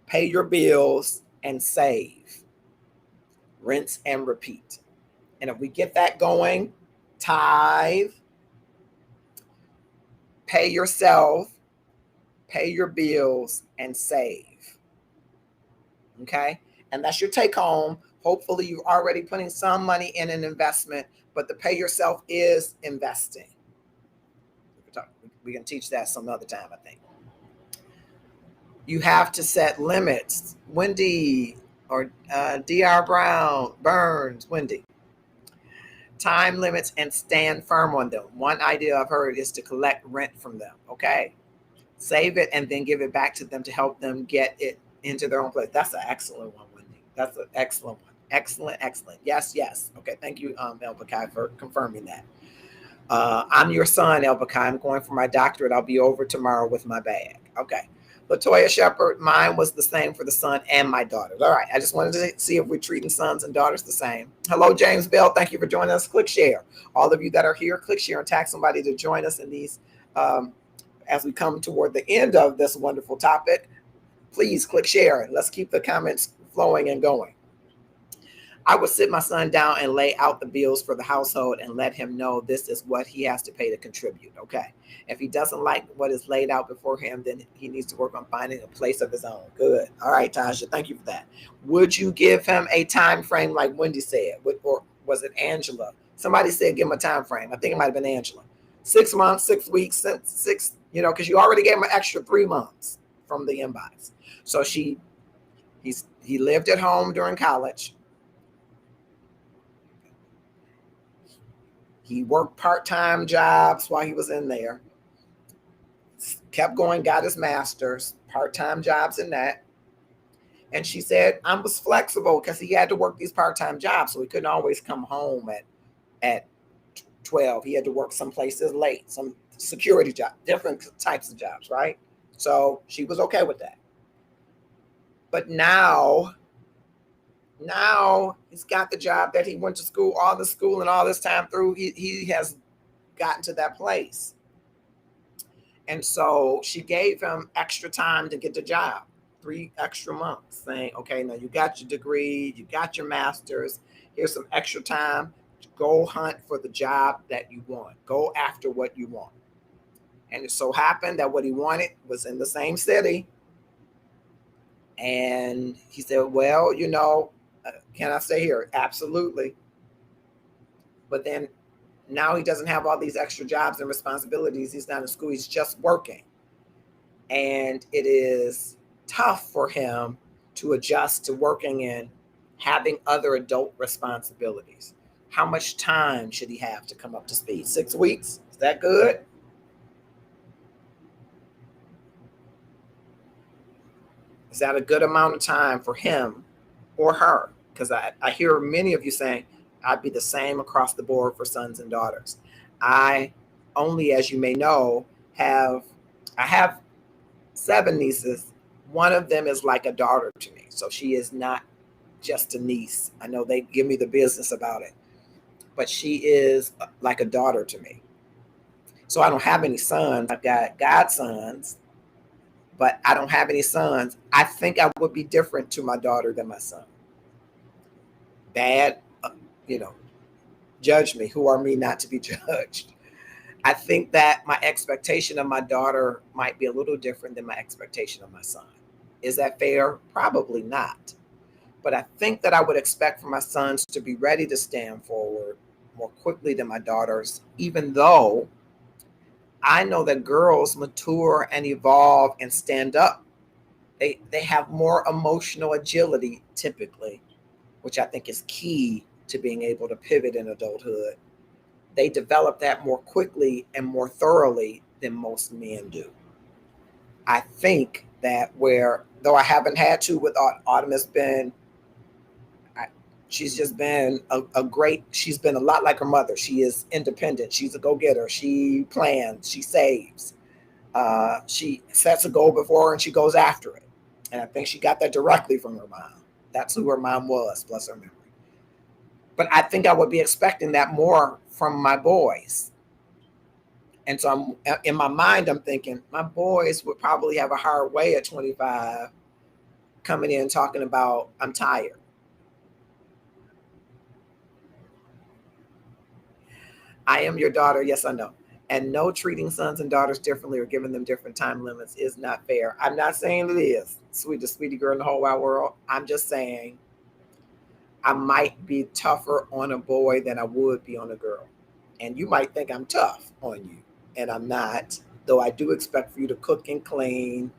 Pay your bills and save. Rinse and repeat. And if we get that going, tithe, pay yourself, pay your bills, and save. Okay? And that's your take home. Hopefully, you're already putting some money in an investment, but the pay yourself is investing. We can teach that some other time, I think. You have to set limits. Wendy or D.R. Brown, Burns, Wendy. Time limits and stand firm on them. One idea I've heard is to collect rent from them. Okay. Save it and then give it back to them to help them get it into their own place. That's an excellent one, Wendy. That's an excellent one. Excellent, excellent. Yes, yes. Okay. Thank you, El Bakai, for confirming that. I'm your son, El Bakai. I'm going for my doctorate. I'll be over tomorrow with my bag. Okay. Latoya Shepherd, mine was the same for the son and my daughters. All right. I just wanted to see if we're treating sons and daughters the same. Hello, James Bell. Thank you for joining us. Click share. All of you that are here, click share and tag somebody to join us in these as we come toward the end of this wonderful topic. Please click share and let's keep the comments flowing and going. I would sit my son down and lay out the bills for the household and let him know this is what he has to pay to contribute. Okay. If he doesn't like what is laid out before him, then he needs to work on finding a place of his own. Good. All right, Tasha. Thank you for that. Would you give him a time frame like Wendy said? Or was it Angela? Somebody said give him a time frame. I think it might have been Angela. 6 months, 6 weeks, six, because you already gave him an extra 3 months from the inbox. So he lived at home during college. He worked part-time jobs while he was in there, kept going, got his master's, part-time jobs in that. And she said, I was flexible because he had to work these part-time jobs. So he couldn't always come home at 12. He had to work some places late, some security job, different types of jobs, right? So she was okay with that. But now he's got the job that he went to school, all the school and all this time through. He has gotten to that place. And so she gave him extra time to get the job, 3 extra months, saying, okay, now you got your degree, you got your master's, here's some extra time to go hunt for the job that you want. Go after what you want. And it so happened that what he wanted was in the same city. And he said, well, can I stay here? Absolutely. But then now he doesn't have all these extra jobs and responsibilities. He's not in school. He's just working. And it is tough for him to adjust to working and having other adult responsibilities. How much time should he have to come up to speed? 6 weeks? Is that good? Is that a good amount of time for him or her? Because I hear many of you saying, I'd be the same across the board for sons and daughters. I only, as you may know, I have 7 nieces. One of them is like a daughter to me. So she is not just a niece. I know they give me the business about it, but she is like a daughter to me. So I don't have any sons. I've got godsons, but I don't have any sons. I think I would be different to my daughter than my son. Bad, judge me. Who are me not to be judged? I think that my expectation of my daughter might be a little different than my expectation of my son. Is that fair? Probably not. But I think that I would expect for my sons to be ready to stand forward more quickly than my daughters, even though I know that girls mature and evolve and stand up. They have more emotional agility typically, which I think is key to being able to pivot in adulthood. They develop that more quickly and more thoroughly than most men do. I think that though I haven't had to with Autumn, she's just been she's been a lot like her mother. She is independent. She's a go-getter. She plans, she saves. She sets a goal before her and she goes after it. And I think she got that directly from her mom. That's who her mom was, bless her memory. But I think I would be expecting that more from my boys. And so in my mind, I'm thinking my boys would probably have a hard way at 25 coming in talking about, I'm tired. I am your daughter. Yes, I know. And no, treating sons and daughters differently or giving them different time limits is not fair. I'm not saying it is, sweetie girl in the whole wide world. I'm just saying I might be tougher on a boy than I would be on a girl. And you might think I'm tough on you, and I'm not. Though I do expect for you to cook and clean.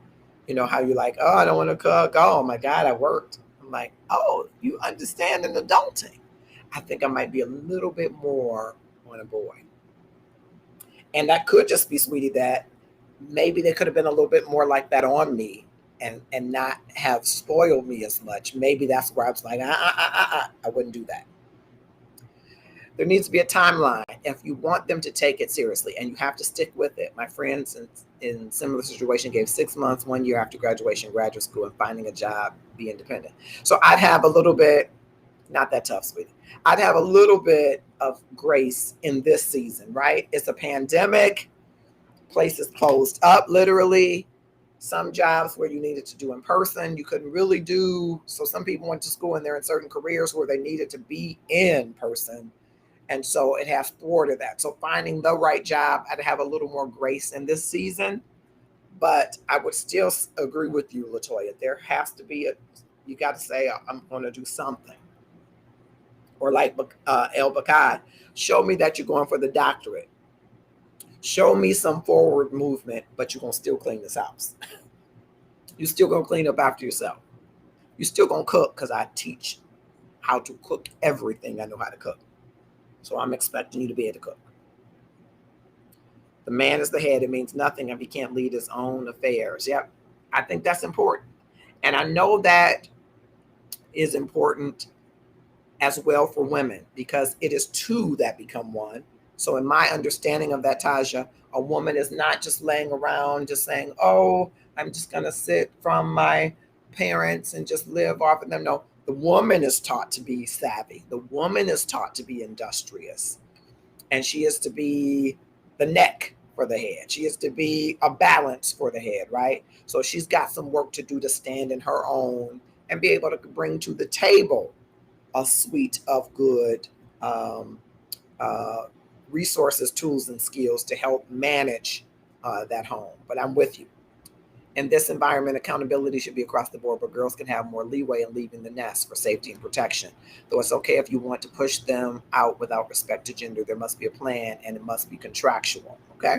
You know how you're like, oh, I don't want to cook. Oh my God, I worked. I'm like, oh, you understand in adulting. I think I might be a little bit more on a boy. And that could just be, sweetie, that maybe they could have been a little bit more like that on me and not have spoiled me as much. Maybe that's where I was like, I wouldn't do that. There needs to be a timeline if you want them to take it seriously, and you have to stick with it. My friends in similar situation gave 6 months, 1 year after graduation, graduate school, and finding a job, be independent. So I'd have a little bit, not that tough, sweetie. I'd have a little bit of grace in this season, right? It's a pandemic. Places closed up, literally. Some jobs where you needed to do in person, you couldn't really do. So some people went to school and they're in certain careers where they needed to be in person. And so it has thwarted that. So finding the right job, I'd have a little more grace in this season. But I would still agree with you, Latoya. There has to be you got to say, I'm going to do something. Or like El Bakad, show me that you're going for the doctorate. Show me some forward movement, but you're going to still clean this house. You're still going to clean up after yourself. You're still going to cook because I teach how to cook everything I know how to cook. So I'm expecting you to be able to cook. The man is the head. It means nothing if he can't lead his own affairs. Yep. I think that's important. And I know that is important as well for women because it is two that become one. So in my understanding of that, Taja, a woman is not just laying around just saying, oh, I'm just going to sit from my parents and just live off of them. No, the woman is taught to be savvy. The woman is taught to be industrious. And she is to be the neck for the head. She is to be a balance for the head, right? So she's got some work to do to stand in her own and be able to bring to the table a suite of good resources, tools, and skills to help manage that home. But I'm with you. In this environment, accountability should be across the board, but girls can have more leeway in leaving the nest for safety and protection. Though it's okay if you want to push them out without respect to gender, there must be a plan and it must be contractual. Okay?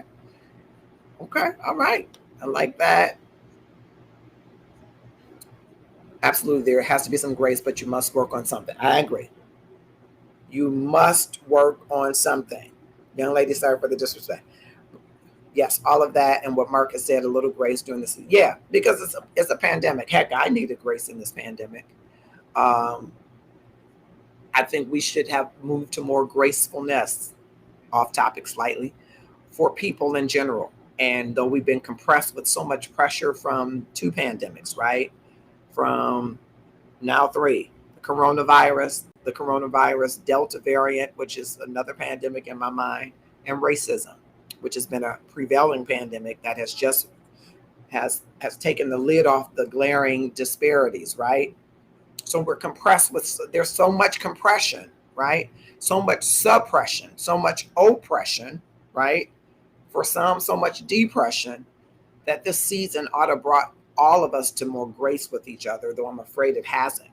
Okay. All right. I like that. Absolutely. There has to be some grace, but you must work on something. I agree. You must work on something. Young lady, sorry for the disrespect. Yes, all of that and what Mark has said, a little grace during this. Yeah, because it's a pandemic. Heck, I needed grace in this pandemic. I think we should have moved to more gracefulness, off topic slightly, for people in general. And though we've been compressed with so much pressure from 2 pandemics, right? From now 3, the coronavirus, Delta variant, which is another pandemic in my mind, and racism, which has been a prevailing pandemic that has just has taken the lid off the glaring disparities, right? So we're compressed with, there's so much compression, right? So much suppression, so much oppression, right? For some, so much depression that this season ought to brought all of us to more grace with each other, though I'm afraid it hasn't.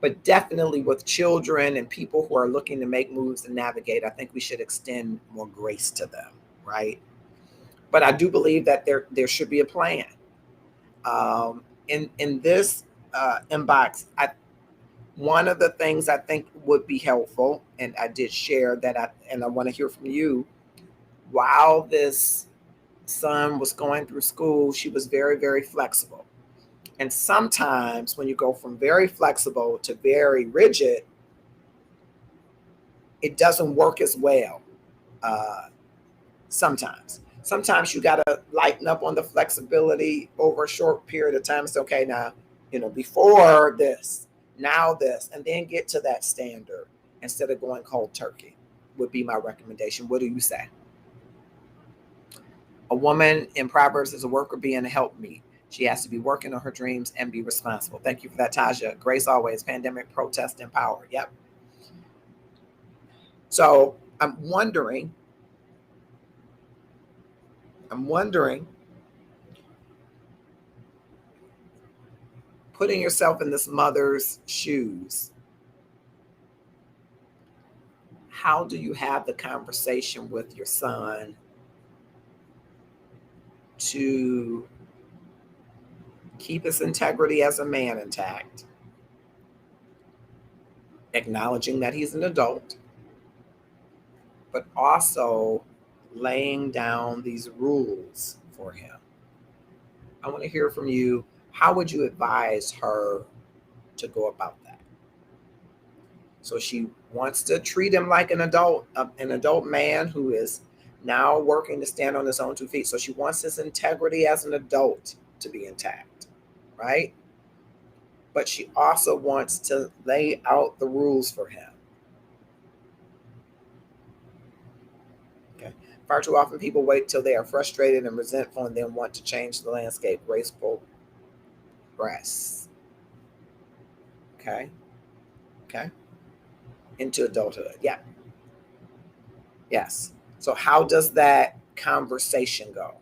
But definitely with children and people who are looking to make moves and navigate, I think we should extend more grace to them, right? But I do believe that there should be a plan. In this inbox, one of the things I think would be helpful, and I did share that, I want to hear from you. While this son was going through school, she was very, very flexible. And sometimes when you go from very flexible to very rigid, it doesn't work as well. Sometimes you got to lighten up on the flexibility over a short period of time. It's okay now, before this, now this, and then get to that standard instead of going cold turkey would be my recommendation. What do you say? A woman in Proverbs is a worker being a helpmeet. She has to be working on her dreams and be responsible. Thank you for that, Taja. Grace always. Pandemic, protest, and power. Yep. So I'm wondering, I'm wondering, putting yourself in this mother's shoes, how do you have the conversation with your son to keep his integrity as a man intact, acknowledging that he's an adult, but also laying down these rules for him? I want to hear from you. How would you advise her to go about that? So she wants to treat him like an adult man who is now working to stand on his own 2 feet. So she wants his integrity as an adult to be intact, right? But she also wants to lay out the rules for him. Okay. Far too often people wait till they are frustrated and resentful and then want to change the landscape. Graceful progress. Okay. Okay. Into adulthood. Yeah. Yes. So how does that conversation go?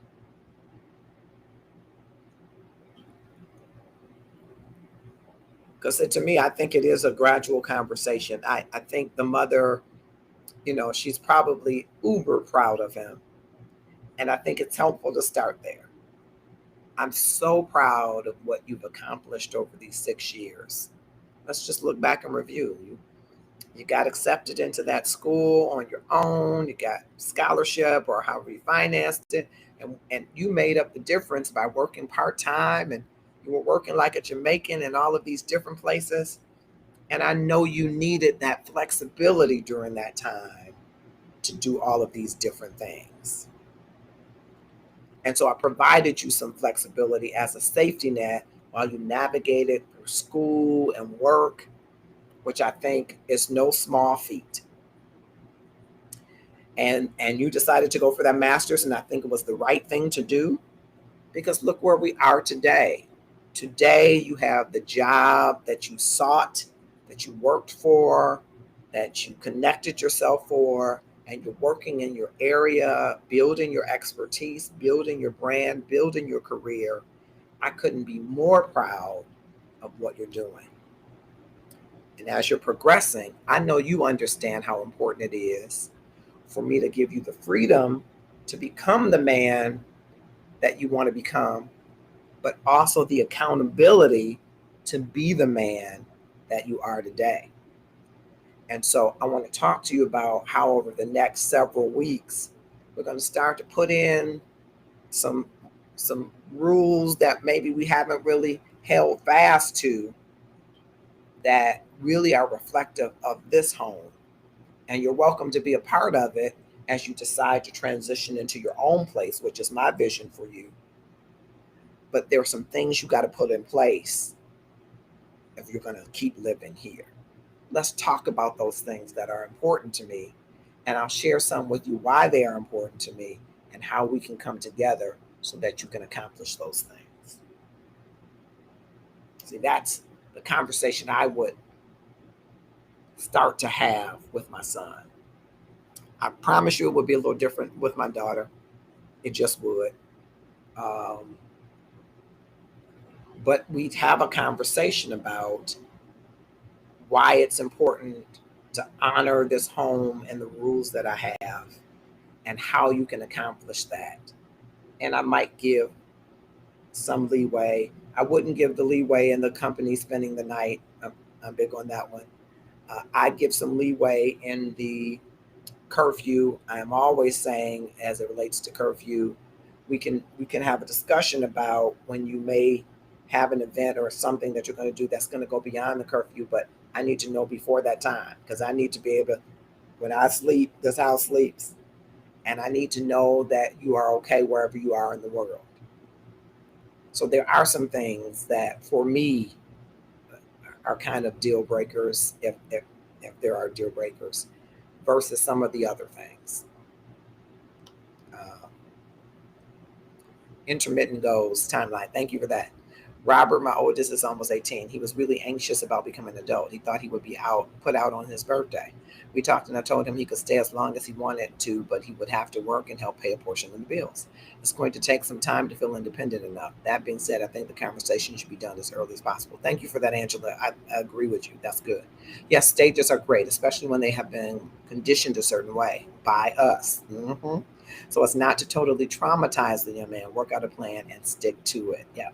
Because to me, I think it is a gradual conversation. I think the mother, she's probably uber proud of him. And I think it's helpful to start there. I'm so proud of what you've accomplished over these 6 years. Let's just look back and review. You got accepted into that school on your own. You got scholarship or however you financed it. And you made up the difference by working part-time, and you were working like a Jamaican in all of these different places. And I know you needed that flexibility during that time to do all of these different things. And so I provided you some flexibility as a safety net while you navigated through school and work, which I think is no small feat. And you decided to go for that master's, and I think it was the right thing to do, because look where we are today. Today you have the job that you sought, that you worked for, that you connected yourself for, and you're working in your area, building your expertise, building your brand, building your career. I couldn't be more proud of what you're doing. And as you're progressing, I know you understand how important it is for me to give you the freedom to become the man that you want to become, but also the accountability to be the man that you are today. And so I want to talk to you about how over the next several weeks, we're going to start to put in some rules that maybe we haven't really held fast to, that really are reflective of this home. And you're welcome to be a part of it as you decide to transition into your own place, which is my vision for you. But there are some things you got to put in place if you're going to keep living here. Let's talk about those things that are important to me, and I'll share some with you why they are important to me and how we can come together so that you can accomplish those things. See, that's the conversation I would start to have with my son. I promise you it would be a little different with my daughter. It just would. But we'd have a conversation about why it's important to honor this home and the rules that I have, and how you can accomplish that. And I might give some leeway. I wouldn't give the leeway in the company spending the night. I'm big on that one. I'd give some leeway in the curfew. I'm always saying, as it relates to curfew, we can have a discussion about when you may have an event or something that you're going to do that's going to go beyond the curfew, but I need to know before that time, because I need to be able to, when I sleep, this house sleeps, and I need to know that you are okay wherever you are in the world. So there are some things that for me are kind of deal breakers, if there are deal breakers, versus some of the other things. Intermittent goals timeline. Thank you for that. Robert, my oldest, is almost 18. He was really anxious about becoming an adult. He thought he would be put out on his birthday. We talked and I told him he could stay as long as he wanted to, but he would have to work and help pay a portion of the bills. It's going to take some time to feel independent enough. That being said, I think the conversation should be done as early as possible. Thank you for that, Angela. I agree with you. That's good. Yes, stages are great, especially when they have been conditioned a certain way by us. So it's not to totally traumatize the young man. Work out a plan and stick to it. Yeah.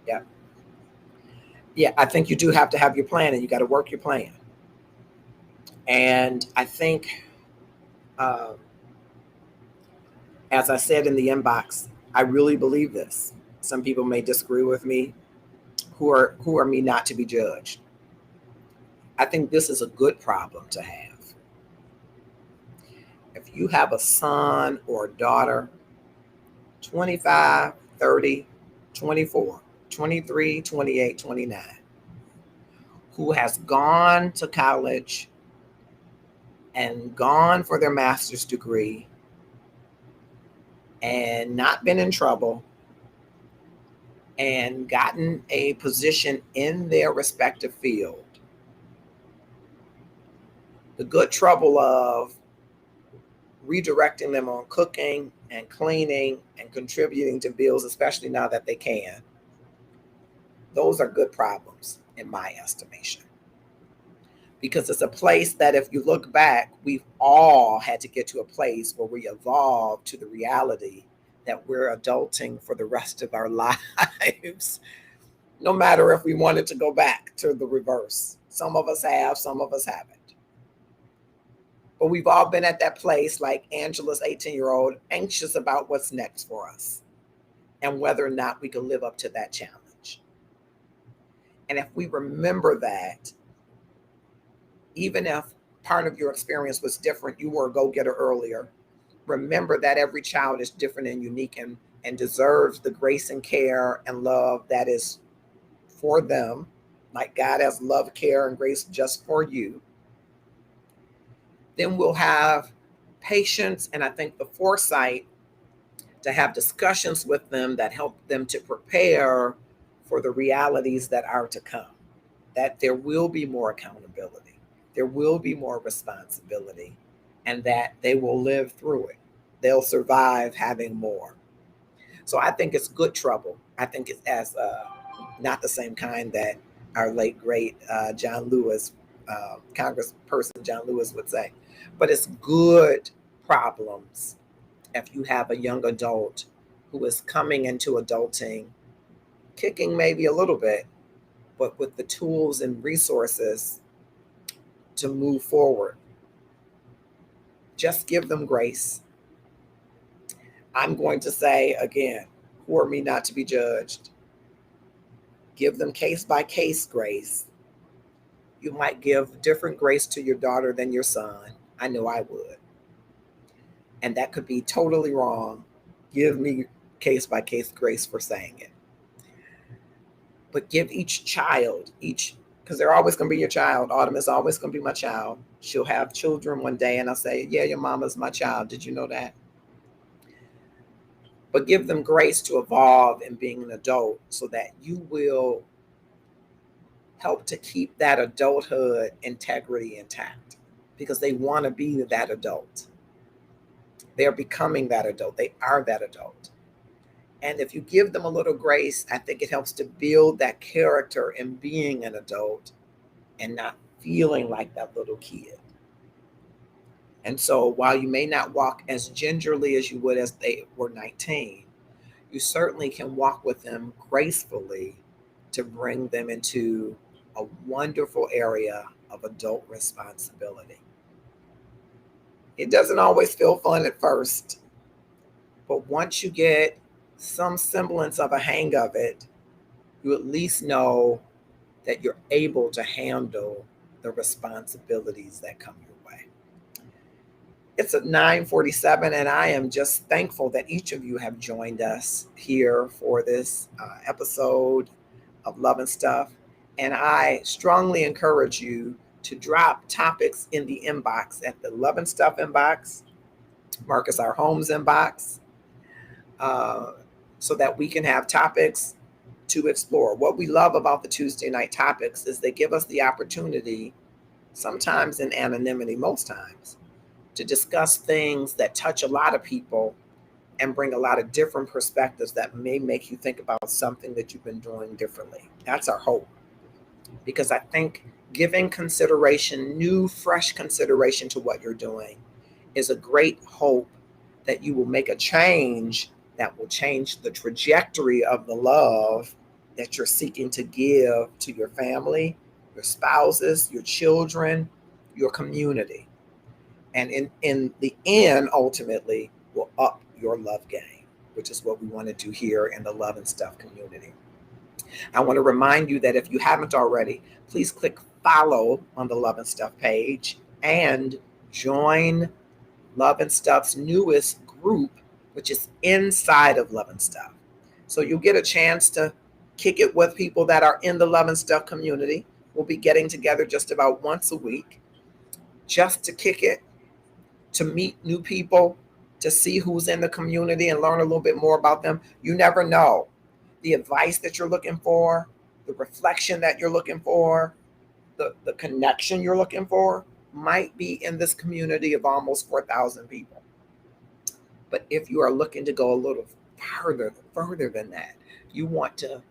Yeah. Yeah, I think you do have to have your plan and you got to work your plan. And I think, uh, as I said in the inbox, I really believe this. Some people may disagree with me, who are me not to be judged. I think this is a good problem to have. If you have a son or a daughter, 25, 30, 24, 23, 28, 29, who has gone to college and gone for their master's degree and not been in trouble and gotten a position in their respective field, the good trouble of redirecting them on cooking and cleaning and contributing to bills, especially now that they can, those are good problems in my estimation. Because it's a place that if you look back, we've all had to get to a place where we evolve to the reality that we're adulting for the rest of our lives, no matter if we wanted to go back to the reverse. Some of us have, some of us haven't. But we've all been at that place, like Angela's 18-year-old, anxious about what's next for us and whether or not we can live up to that challenge. And if we remember that, even if part of your experience was different, you were a go-getter earlier, remember that every child is different and unique and deserves the grace and care and love that is for them, like God has love, care, and grace just for you. Then we'll have patience and I think the foresight to have discussions with them that help them to prepare for the realities that are to come, that there will be more accountability, there will be more responsibility, and that they will live through it. They'll survive having more. So I think it's good trouble. I think it's as not the same kind that our late great John Lewis, Congressperson John Lewis would say, but it's good problems if you have a young adult who is coming into adulting, kicking maybe a little bit, but with the tools and resources to move forward. Just give them grace. I'm going to say again, who are me not to be judged? Give them case by case grace. You might give different grace to your daughter than your son. I know I would. And that could be totally wrong. Give me case by case grace for saying it. But give each child, because they're always going to be your child. Autumn is always going to be my child. She'll have children one day and I'll say, yeah, your mama's my child. Did you know that? But give them grace to evolve in being an adult so that you will help to keep that adulthood integrity intact because they want to be that adult. They're becoming that adult. They are that adult. And if you give them a little grace, I think it helps to build that character in being an adult and not feeling like that little kid. And so while you may not walk as gingerly as you would as they were 19, you certainly can walk with them gracefully to bring them into a wonderful area of adult responsibility. It doesn't always feel fun at first, but once you get some semblance of a hang of it, you at least know that you're able to handle the responsibilities that come your way. It's at 9:47, and I am just thankful that each of you have joined us here for this episode of Love and Stuff. And I strongly encourage you to drop topics in the inbox at the Love and Stuff inbox, Marcus R. Holmes inbox, so that we can have topics to explore. What we love about the Tuesday night topics is they give us the opportunity, sometimes in anonymity, most times, to discuss things that touch a lot of people and bring a lot of different perspectives that may make you think about something that you've been doing differently. That's our hope. Because I think giving consideration, new, fresh consideration to what you're doing is a great hope that you will make a change that will change the trajectory of the love that you're seeking to give to your family, your spouses, your children, your community. And in the end, ultimately, will up your love game, which is what we want to do here in the Love and Stuff community. I want to remind you that if you haven't already, please click follow on the Love and Stuff page and join Love and Stuff's newest group, which is inside of Love and Stuff. So you'll get a chance to kick it with people that are in the Love and Stuff community. We'll be getting together just about once a week just to kick it, to meet new people, to see who's in the community and learn a little bit more about them. You never know. The advice that you're looking for, the reflection that you're looking for, the connection you're looking for might be in this community of almost 4,000 people. But if you are looking to go a little further than that, you want to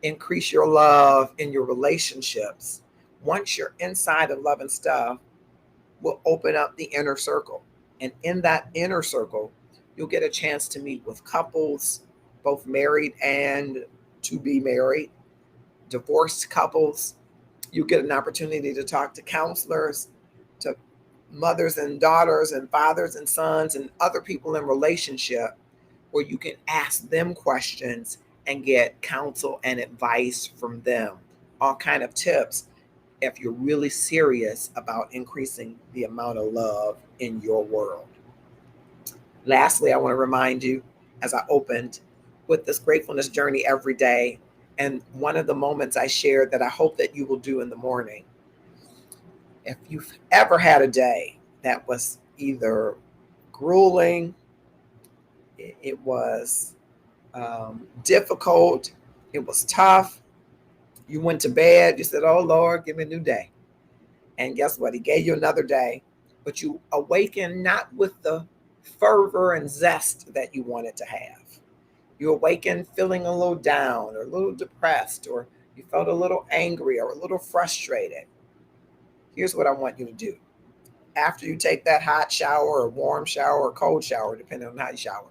increase your love in your relationships. Once you're inside of Love and Stuff, we'll open up the inner circle. And in that inner circle, you'll get a chance to meet with couples, both married and to be married, divorced couples. You get an opportunity to talk to counselors, to mothers and daughters and fathers and sons and other people in relationship, where you can ask them questions and get counsel and advice from them, all kind of tips if you're really serious about increasing the amount of love in your world. Lastly, I want to remind you, as I opened, with this gratefulness journey every day, and one of the moments I shared that I hope that you will do in the morning. If you've ever had a day that was either grueling, it was difficult, it was tough, you went to bed, you said, oh Lord, give me a new day. And guess what? He gave you another day, but you awakened not with the fervor and zest that you wanted to have. You awakened feeling a little down or a little depressed, or you felt a little angry or a little frustrated. Here's what I want you to do. After you take that hot shower or warm shower or cold shower, depending on how you shower,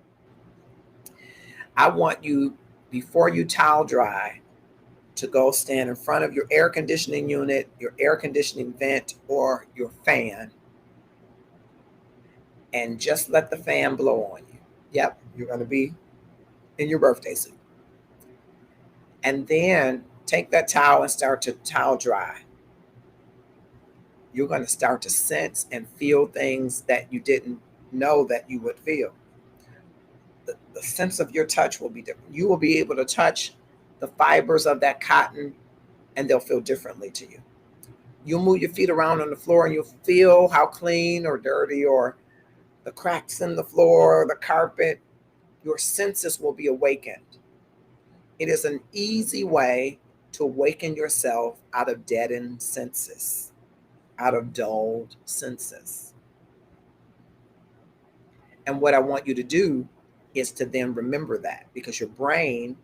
I want you, before you towel dry, to go stand in front of your air conditioning unit, your air conditioning vent, or your fan, and just let the fan blow on you. Yep, you're going to be in your birthday suit. And then take that towel and start to towel dry. You're going to start to sense and feel things that you didn't know that you would feel. The sense of your touch will be different. You will be able to touch the fibers of that cotton, and they'll feel differently to you. You'll move your feet around on the floor and you'll feel how clean or dirty or the cracks in the floor, the carpet. Your senses will be awakened. It is an easy way to awaken yourself out of deadened senses, out of dulled senses. And what I want you to do is to then remember that, because your brain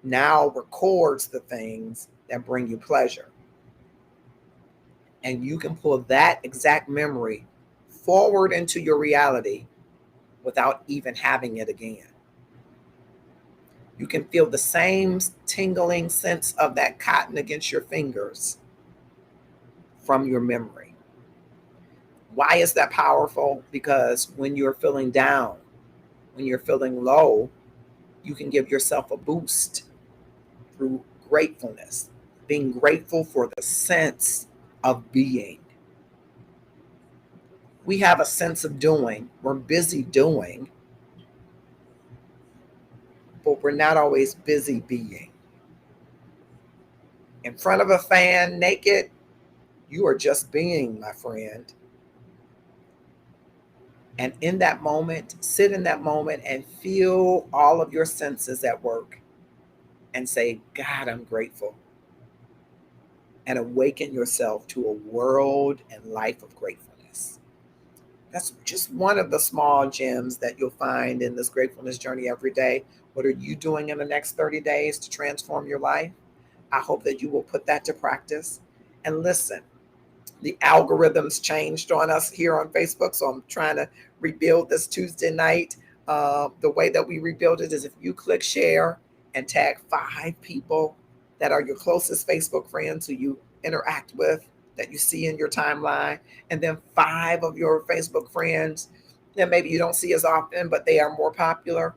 now records the things that bring you pleasure. And you can pull that exact memory forward into your reality without even having it again. You can feel the same tingling sense of that cotton against your fingers from your memory. Why is that powerful? Because when you're feeling down, when you're feeling low, you can give yourself a boost through gratefulness, being grateful for the sense of being. We have a sense of doing. We're busy doing, but we're not always busy being. In front of a fan, naked, you are just being, my friend. And in that moment, sit in that moment and feel all of your senses at work and say, God, I'm grateful. And awaken yourself to a world and life of gratefulness. That's just one of the small gems that you'll find in this gratefulness journey every day. What are you doing in the next 30 days to transform your life? I hope that you will put that to practice. And listen, the algorithms changed on us here on Facebook, so I'm trying to rebuild this Tuesday night. The way that we rebuild it is if you click share and tag 5 people that are your closest Facebook friends who you interact with, that you see in your timeline, and then 5 of your Facebook friends that maybe you don't see as often, but they are more popular.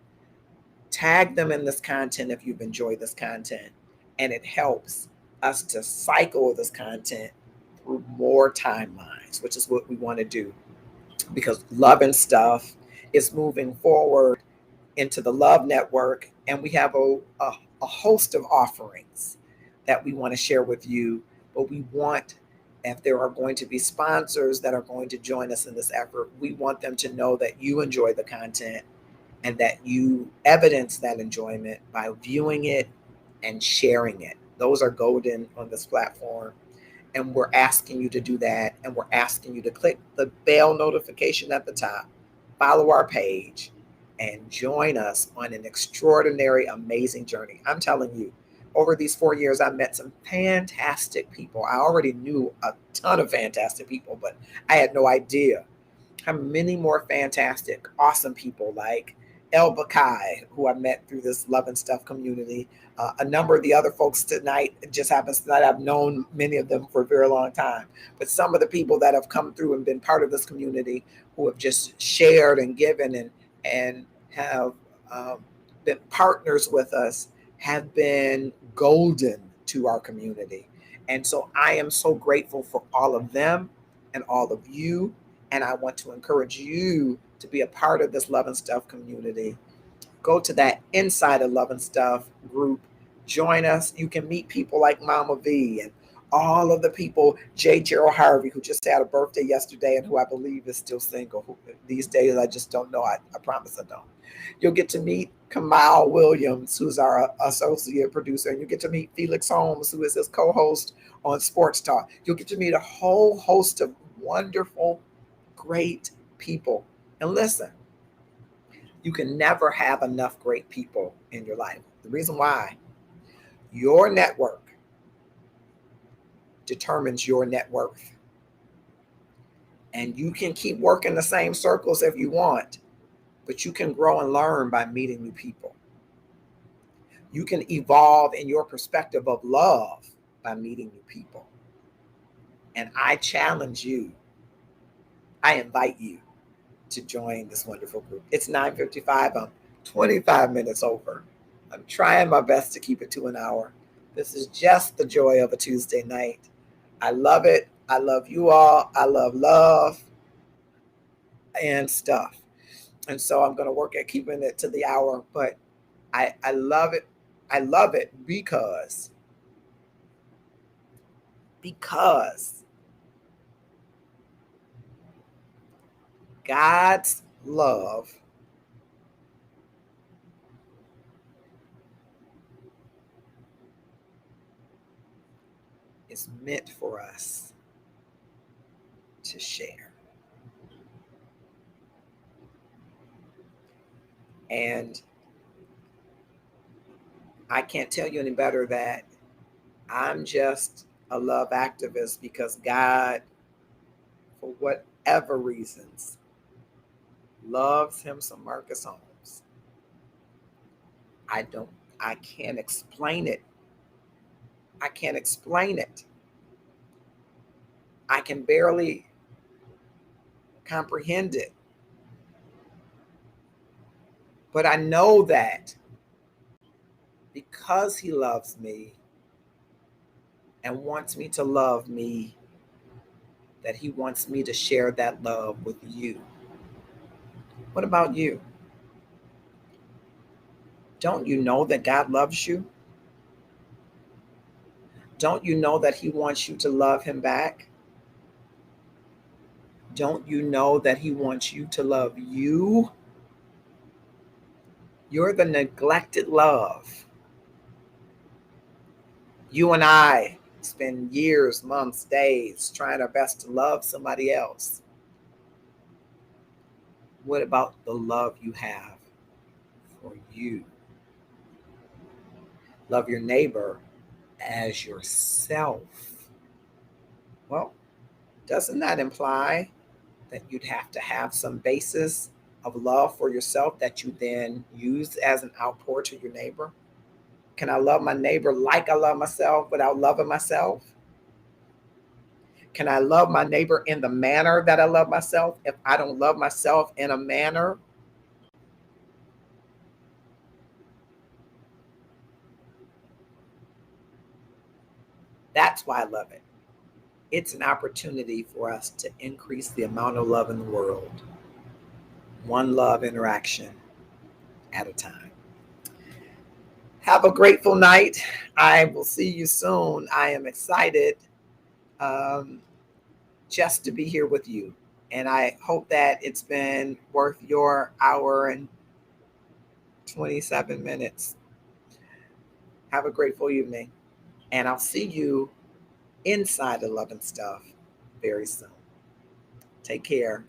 Tag them in this content if you've enjoyed this content, and it helps us to cycle this content through more timelines, which is what we want to do, because Love and Stuff is moving forward into the Love Network, and we have a host of offerings that we want to share with you. But we want, if there are going to be sponsors that are going to join us in this effort, we want them to know that you enjoy the content and that you evidence that enjoyment by viewing it and sharing it. Those are golden on this platform. And we're asking you to do that. And we're asking you to click the bell notification at the top, follow our page, and join us on an extraordinary, amazing journey. I'm telling you, over these 4 years, I met some fantastic people. I already knew a ton of fantastic people, but I had no idea how many more fantastic, awesome people like El Bakai, who I met through this Love and Stuff community. A number of the other folks tonight, it just happens that I've known many of them for a very long time. But some of the people that have come through and been part of this community, who have just shared and given and have been partners with us, have been golden to our community. And so I am so grateful for all of them and all of you. And I want to encourage you to be a part of this Love and Stuff community. Go to that Inside of Love and Stuff group. Join us. You can meet people like Mama V and all of the people, J. Gerald Harvey, who just had a birthday yesterday and who I believe is still single. These days, I just don't know. I promise I don't. You'll get to meet Kamal Williams, who's our associate producer, and you get to meet Felix Holmes, who is his co-host on Sports Talk. You'll get to meet a whole host of wonderful, great people. And listen, you can never have enough great people in your life. The reason why, your network determines your net worth. And you can keep working the same circles if you want, but you can grow and learn by meeting new people. You can evolve in your perspective of love by meeting new people. And I challenge you, I invite you to join this wonderful group. It's 9:55. I'm 25 minutes over. I'm trying my best to keep it to an hour. This is just the joy of a Tuesday night. I love it. I love you all. I love love and stuff. And so I'm going to work at keeping it to the hour, but I love it. I love it because God's love is meant for us to share. And I can't tell you any better that I'm just a love activist because God, for whatever reasons, loves him some Marcus Holmes. I can't explain it. I can't explain it. I can barely comprehend it. But I know that because he loves me and wants me to love me, that he wants me to share that love with you. What about you? Don't you know that God loves you? Don't you know that he wants you to love him back? Don't you know that he wants you to love you? You're the neglected love. You and I spend years, months, days trying our best to love somebody else. What about the love you have for you? Love your neighbor as yourself. Well, doesn't that imply that you'd have to have some basis of love for yourself that you then use as an outpour to your neighbor? Can I love my neighbor like I love myself without loving myself? Can I love my neighbor in the manner that I love myself if I don't love myself in a manner? That's why I love it. It's an opportunity for us to increase the amount of love in the world, one love interaction at a time. Have a grateful night. I will see you soon. I am excited um, just to be here with you. And I hope that it's been worth your hour and 27 minutes. Have a grateful evening. And I'll see you inside the Love and Stuff very soon. Take care.